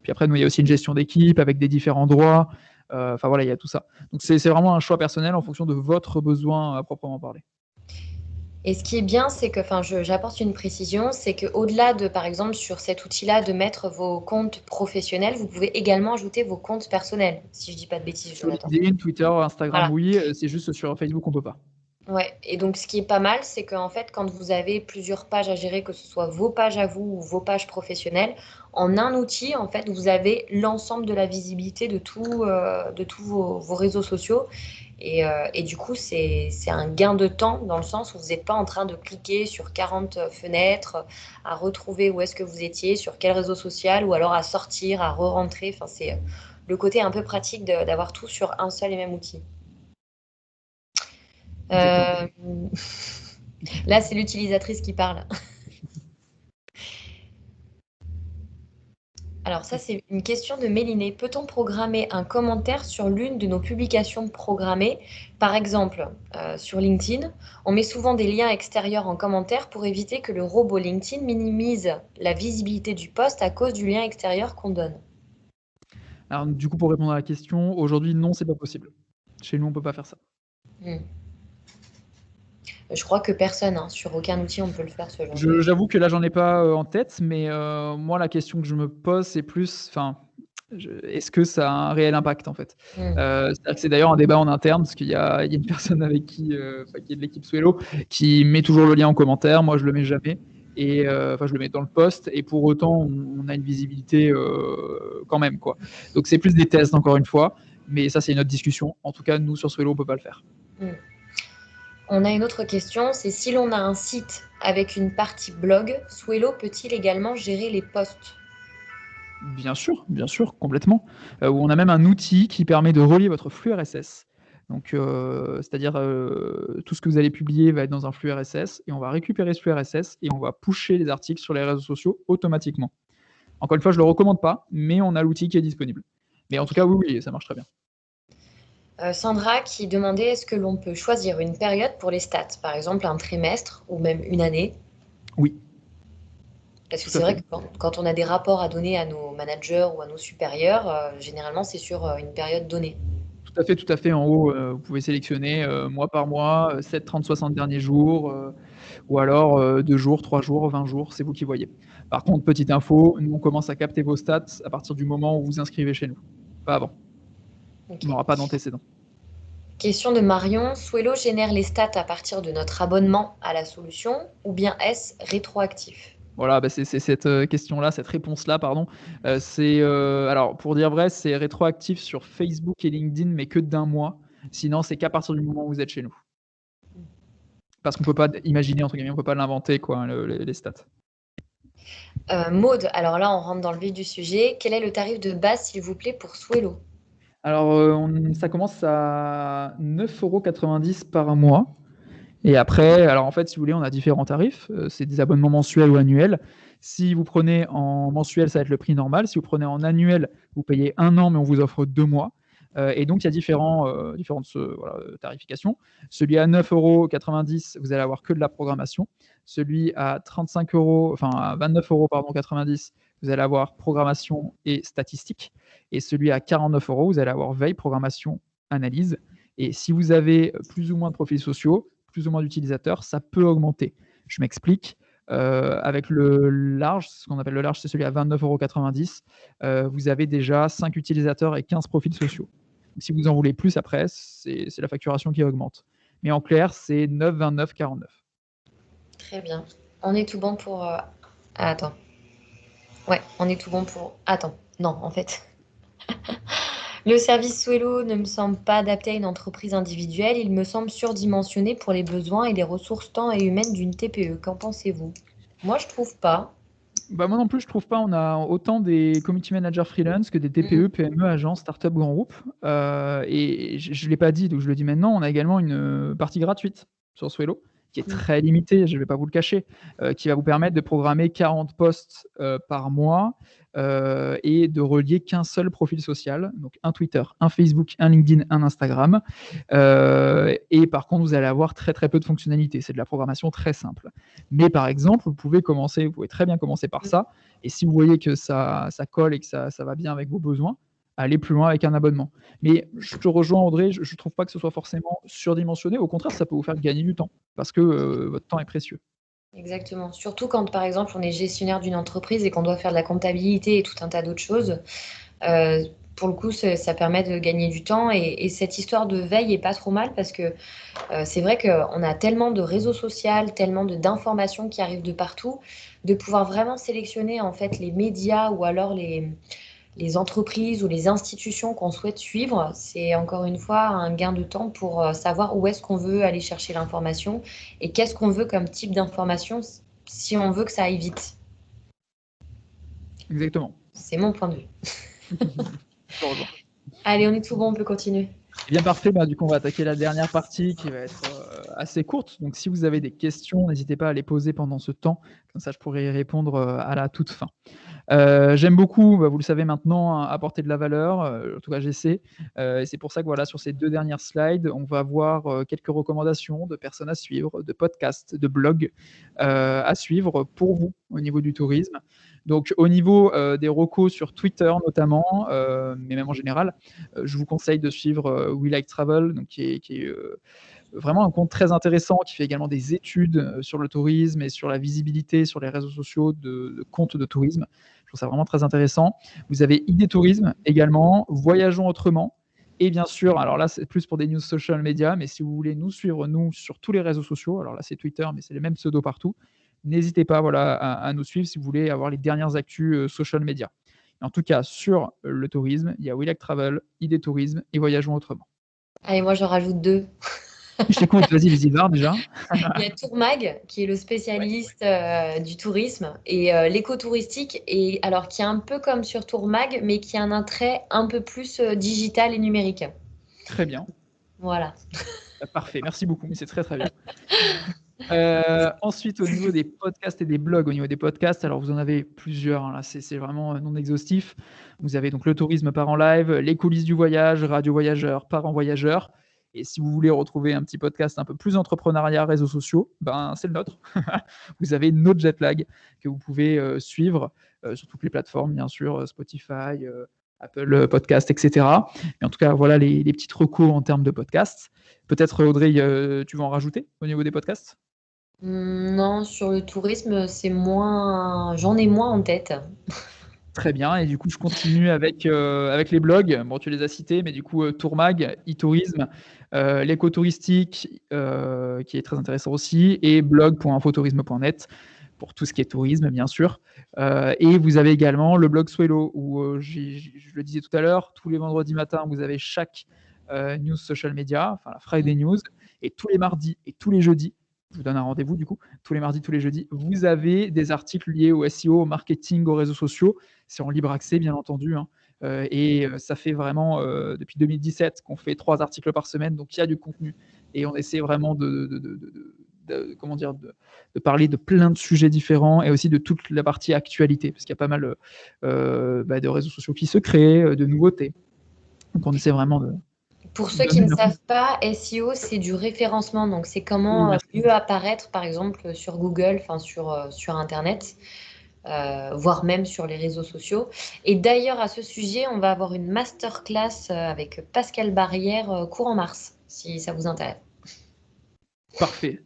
Puis après, nous, il y a aussi une gestion d'équipe avec des différents droits. Il y a tout ça. Donc, c'est vraiment un choix personnel en fonction de votre besoin à proprement parler. Et ce qui est bien, c'est que, j'apporte une précision, c'est qu'au-delà de, par exemple, sur cet outil-là, de mettre vos comptes professionnels, vous pouvez également ajouter vos comptes personnels, si je ne dis pas de bêtises, Sur Jonathan. LinkedIn, Twitter, Instagram, Voilà. oui. C'est juste sur Facebook, on ne peut pas. Ouais, et donc ce qui est pas mal, c'est qu'en fait, quand vous avez plusieurs pages à gérer, que ce soit vos pages à vous ou vos pages professionnelles, en un outil, en fait, vous avez l'ensemble de la visibilité de tous vos réseaux sociaux. Et du coup, c'est un gain de temps dans le sens où vous n'êtes pas en train de cliquer sur 40 fenêtres, à retrouver où est-ce que vous étiez, sur quel réseau social, ou alors à sortir, à re-rentrer. Enfin, c'est le côté un peu pratique d'avoir tout sur un seul et même outil. Là, c'est l'utilisatrice qui parle. Alors ça, c'est une question de Mélinée. Peut-on programmer un commentaire sur l'une de nos publications programmées? Par exemple, sur LinkedIn, on met souvent des liens extérieurs en commentaire pour éviter que le robot LinkedIn minimise la visibilité du post à cause du lien extérieur qu'on donne. Alors, du coup, pour répondre à la question, aujourd'hui, non, c'est pas possible. Chez nous, on ne peut pas faire ça. Je crois que personne, sur aucun outil, on peut le faire, ce genre. J'avoue que là, j'en ai pas en tête, mais moi, la question que je me pose, c'est plus, est-ce que ça a un réel impact en fait? C'est-à-dire que c'est d'ailleurs un débat en interne, parce qu'il y a une personne avec qui est de l'équipe Swello, qui met toujours le lien en commentaire. Moi, je le mets jamais. Et je le mets dans le post, et pour autant, on a une visibilité quand même, quoi. Donc, c'est plus des tests, encore une fois, mais ça, c'est une autre discussion. En tout cas, nous, sur Swello, on peut pas le faire. On a une autre question, c'est si l'on a un site avec une partie blog, Swello peut-il également gérer les posts? Bien sûr, complètement. Où on a même un outil qui permet de relier votre flux RSS. Donc, c'est-à-dire tout ce que vous allez publier va être dans un flux RSS, et on va récupérer ce flux RSS et on va pusher les articles sur les réseaux sociaux automatiquement. Encore une fois, je ne le recommande pas, mais on a l'outil qui est disponible. Mais en tout cas, oui, ça marche très bien. Sandra qui demandait est-ce que l'on peut choisir une période pour les stats, par exemple un trimestre ou même une année? Oui. Parce que c'est vrai que quand on a des rapports à donner à nos managers ou à nos supérieurs, généralement c'est sur une période donnée. Tout à fait. En haut, vous pouvez sélectionner mois par mois, 7, 30, 60 derniers jours, ou alors 2 jours, 3 jours, 20 jours, c'est vous qui voyez. Par contre, petite info, nous on commence à capter vos stats à partir du moment où vous inscrivez chez nous, pas avant. Okay. On n'aura pas d'antécédent. Question de Marion, Swello génère les stats à partir de notre abonnement à la solution ou bien est-ce rétroactif? Voilà, c'est cette question-là, cette réponse-là, pardon. Alors, pour dire vrai, c'est rétroactif sur Facebook et LinkedIn, mais que d'un mois. Sinon, c'est qu'à partir du moment où vous êtes chez nous. Parce qu'on peut pas imaginer, entre guillemets, on peut pas l'inventer, quoi, les stats. Maude, alors là, on rentre dans le vif du sujet. Quel est le tarif de base, s'il vous plaît, pour Swello? Alors, ça commence à 9,90 € par mois. Et après, alors en fait, si vous voulez, on a différents tarifs. C'est des abonnements mensuels ou annuels. Si vous prenez en mensuel, ça va être le prix normal. Si vous prenez en annuel, vous payez 1 an, mais on vous offre 2 mois. Et donc, il y a différentes tarifications. Celui à 9,90 €, vous allez avoir que de la programmation. Celui à 35 €, enfin à 29 €, pardon, 90, vous allez avoir programmation et statistiques. Et celui à 49 €, vous allez avoir veille, programmation, analyse. Et si vous avez plus ou moins de profils sociaux, plus ou moins d'utilisateurs, ça peut augmenter. Je m'explique. Avec le large, ce qu'on appelle le large, c'est celui à 29,90 €. Vous avez déjà 5 utilisateurs et 15 profils sociaux. Si vous en voulez plus après, c'est la facturation qui augmente. Mais en clair, c'est 9, 29, 49. Très bien. On est tout bon pour... attends. Ouais, on est tout bon pour... Attends. Non, en fait. Le service Swello ne me semble pas adapté à une entreprise individuelle. Il me semble surdimensionné pour les besoins et les ressources temps et humaines d'une TPE. Qu'en pensez-vous? Moi, je trouve pas. Bah, moi non plus, je trouve pas. On a autant des community managers freelance que des TPE, PME, agences, startups, grands groupes. Et je ne l'ai pas dit, donc je le dis maintenant. On a également une partie gratuite sur Swello qui est très limitée, je ne vais pas vous le cacher, qui va vous permettre de programmer 40 posts par mois et de relier qu'un seul profil social, donc un Twitter, un Facebook, un LinkedIn, un Instagram. Et par contre, vous allez avoir très très peu de fonctionnalités. C'est de la programmation très simple. Mais par exemple, vous pouvez très bien commencer par ça. Et si vous voyez que ça colle et que ça va bien avec vos besoins, aller plus loin avec un abonnement. Mais je te rejoins, Audrey, je ne trouve pas que ce soit forcément surdimensionné. Au contraire, ça peut vous faire gagner du temps parce que votre temps est précieux. Exactement. Surtout quand, par exemple, on est gestionnaire d'une entreprise et qu'on doit faire de la comptabilité et tout un tas d'autres choses. Euh, pour le coup, ça permet de gagner du temps. Et cette histoire de veille est pas trop mal parce que c'est vrai qu'on a tellement de réseaux sociaux, tellement d'informations qui arrivent de partout, de pouvoir vraiment sélectionner en fait les médias ou alors les entreprises ou les institutions qu'on souhaite suivre, c'est encore une fois un gain de temps pour savoir où est-ce qu'on veut aller chercher l'information et qu'est-ce qu'on veut comme type d'information si on veut que ça aille vite. Exactement. C'est mon point de vue. Je te rejoins. Allez, on est tout bon, on peut continuer. Eh bien parfait, du coup on va attaquer la dernière partie qui va être assez courte. Donc si vous avez des questions, n'hésitez pas à les poser pendant ce temps, comme ça je pourrai y répondre à la toute fin. J'aime beaucoup, vous le savez maintenant, apporter de la valeur, en tout cas j'essaie. Et c'est pour ça que voilà, sur ces 2 dernières slides, on va voir quelques recommandations de personnes à suivre, de podcasts, de blogs à suivre pour vous au niveau du tourisme. Donc au niveau des recos sur Twitter notamment, mais même en général, je vous conseille de suivre We Like Travel, donc qui est vraiment un compte très intéressant qui fait également des études sur le tourisme et sur la visibilité sur les réseaux sociaux de comptes de tourisme. Je trouve ça vraiment très intéressant. Vous avez ID Tourisme également, Voyageons Autrement. Et bien sûr, alors là, c'est plus pour des news social media, mais si vous voulez nous suivre, nous, sur tous les réseaux sociaux, alors là, c'est Twitter, mais c'est les mêmes pseudos partout, n'hésitez pas à nous suivre si vous voulez avoir les dernières actus social media. Et en tout cas, sur le tourisme, il y a We Like Travel, ID Tourisme et Voyageons Autrement. Allez, moi, j'en rajoute 2. Je t'écoute, vas-y, les Ivar déjà. Il y a Tourmag, qui est le spécialiste du tourisme et l'écotouristique, et alors qui est un peu comme sur Tourmag, mais qui a un attrait un peu plus digital et numérique. Très bien. Voilà. Parfait, merci beaucoup, mais c'est très très bien. Ensuite, au niveau des podcasts et des blogs, au niveau des podcasts, alors vous en avez plusieurs, hein, là c'est vraiment non exhaustif. Vous avez donc le tourisme part en live, les coulisses du voyage, Radio Voyageur, Parents Voyageurs. Et si vous voulez retrouver un petit podcast un peu plus entrepreneuriat, réseaux sociaux, c'est le nôtre. Vous avez notre Jetlag que vous pouvez suivre sur toutes les plateformes, bien sûr, Spotify, Apple Podcast, etc. Mais en tout cas, voilà les petites recos en termes de podcasts. Peut-être, Audrey, tu veux en rajouter au niveau des podcasts? Non, sur le tourisme, c'est moins. J'en ai moins en tête. Très bien, et du coup, je continue avec les blogs. Bon, tu les as cités, mais du coup, Tourmag, e-tourisme, l'écotouristique, qui est très intéressant aussi, et blog.infotourisme.net pour tout ce qui est tourisme, bien sûr. Et vous avez également le blog Swello, où je le disais tout à l'heure, tous les vendredis matins, vous avez chaque news social media, enfin la Friday News, et tous les mardis et tous les jeudis, je vous donne un rendez-vous du coup, tous les mardis, tous les jeudis, vous avez des articles liés au SEO, au marketing, aux réseaux sociaux. C'est en libre accès, bien entendu, hein. Ça fait vraiment depuis 2017 qu'on fait 3 articles par semaine, donc il y a du contenu et on essaie vraiment comment dire, de parler de plein de sujets différents et aussi de toute la partie actualité, parce qu'il y a pas mal de réseaux sociaux qui se créent, de nouveautés. Donc on essaie vraiment de... Pour ceux qui ne savent pas, SEO, c'est du référencement. Donc, c'est comment mieux apparaître, par exemple, sur Google, enfin sur Internet, voire même sur les réseaux sociaux. Et d'ailleurs, à ce sujet, on va avoir une masterclass avec Pascal Barrière courant mars, si ça vous intéresse. Parfait.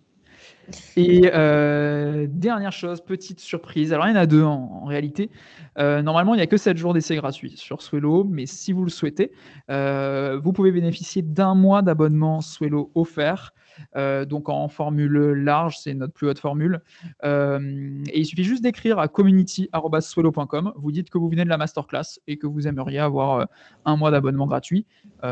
Et dernière chose, petite surprise. Alors, il y en a 2 en réalité. Normalement, il n'y a que 7 jours d'essai gratuit sur Swello, mais si vous le souhaitez, vous pouvez bénéficier d'1 mois d'abonnement Swello offert. Donc en formule large, c'est notre plus haute formule. Et il suffit juste d'écrire à community@swello.com. Vous dites que vous venez de la masterclass et que vous aimeriez avoir 1 mois d'abonnement gratuit.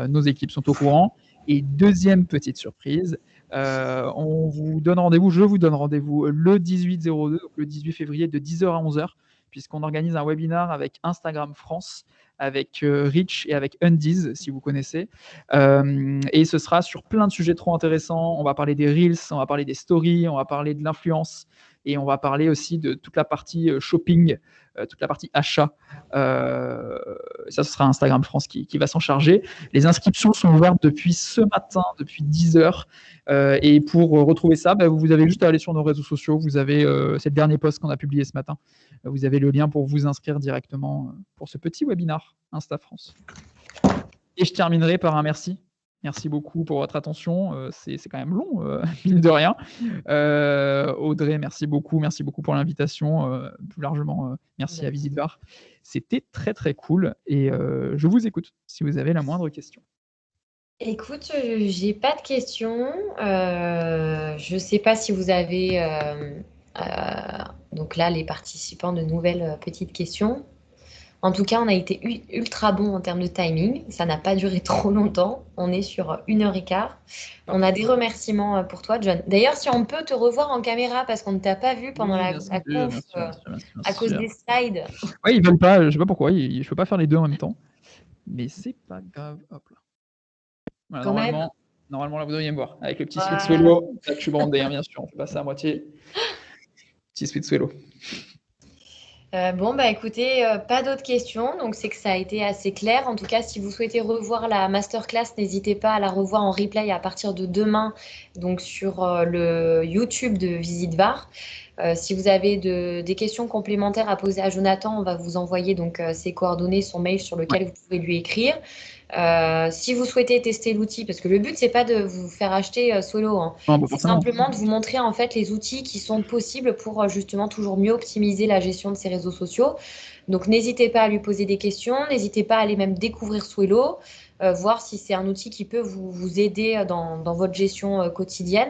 Nos équipes sont au courant. Et deuxième petite surprise, on vous donne rendez-vous, je vous donne rendez-vous le 18/02, donc le 18 février de 10h à 11h, puisqu'on organise un webinar avec Instagram France, avec Rich et avec Undies, si vous connaissez. Et ce sera sur plein de sujets trop intéressants. On va parler des Reels, on va parler des stories, on va parler de l'influence et on va parler aussi de toute la partie shopping, toute la partie achat. Ça, ce sera Instagram France qui va s'en charger. Les inscriptions sont ouvertes depuis ce matin, depuis 10h. Et pour retrouver ça, vous avez juste à aller sur nos réseaux sociaux. Vous avez, c'est le dernier post qu'on a publié ce matin. Vous avez le lien pour vous inscrire directement pour ce petit webinar Insta France. Et je terminerai par un merci. Merci beaucoup pour votre attention. C'est quand même long, mine de rien. Audrey, merci beaucoup pour l'invitation. Plus largement, merci à Visitvar. C'était très très cool et je vous écoute si vous avez la moindre question. Écoute, j'ai pas de questions. Je sais pas si vous avez donc là les participants de nouvelles petites questions. En tout cas, on a été ultra bon en termes de timing. Ça n'a pas duré trop longtemps. On est sur 1h15. On a des remerciements pour toi, John. D'ailleurs, si on peut te revoir en caméra parce qu'on ne t'a pas vu pendant la conf à cause des slides. Oui, ils veulent pas. Je sais pas pourquoi. Je ne peux pas faire les deux en même temps. Mais c'est pas grave. Hop là. Voilà, normalement, là, vous devriez me voir. Avec le petit suite Swello. Je suis brandé, hein, bien sûr. On fait pas ça à moitié. Petit suite Swello. Écoutez, pas d'autres questions, donc c'est que ça a été assez clair. En tout cas, si vous souhaitez revoir la masterclass, n'hésitez pas à la revoir en replay à partir de demain, donc sur le YouTube de Visitvar. Si vous avez des questions complémentaires à poser à Jonathan, on va vous envoyer donc ses coordonnées, son mail sur lequel vous pouvez lui écrire. Si vous souhaitez tester l'outil, parce que le but c'est pas de vous faire acheter Swello, hein. C'est simplement de vous montrer en fait les outils qui sont possibles pour justement toujours mieux optimiser la gestion de ces réseaux sociaux. Donc n'hésitez pas à lui poser des questions, n'hésitez pas à aller même découvrir Swello, voir si c'est un outil qui peut vous aider dans votre gestion quotidienne.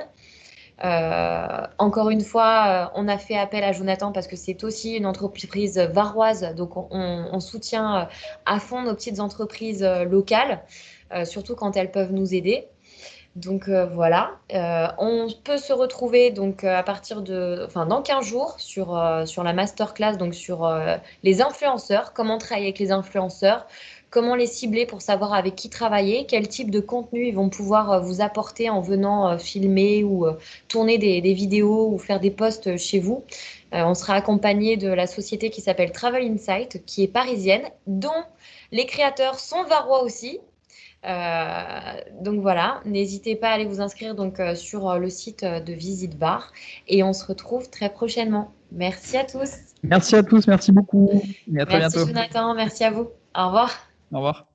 Encore une fois, on a fait appel à Jonathan parce que c'est aussi une entreprise varoise, donc on soutient à fond nos petites entreprises locales, surtout quand elles peuvent nous aider. Donc voilà, on peut se retrouver donc à partir dans 15 jours sur la masterclass, donc sur les influenceurs, comment travailler avec les influenceurs, comment les cibler pour savoir avec qui travailler, quel type de contenu ils vont pouvoir vous apporter en venant filmer ou tourner des vidéos ou faire des posts chez vous. On sera accompagné de la société qui s'appelle Travel Insight, qui est parisienne, dont les créateurs sont varois aussi. Donc voilà, n'hésitez pas à aller vous inscrire sur le site de Visitvar et on se retrouve très prochainement. Merci à tous. Merci à tous, merci beaucoup et à très bientôt. Merci Jonathan, merci à vous. Au revoir. Au revoir.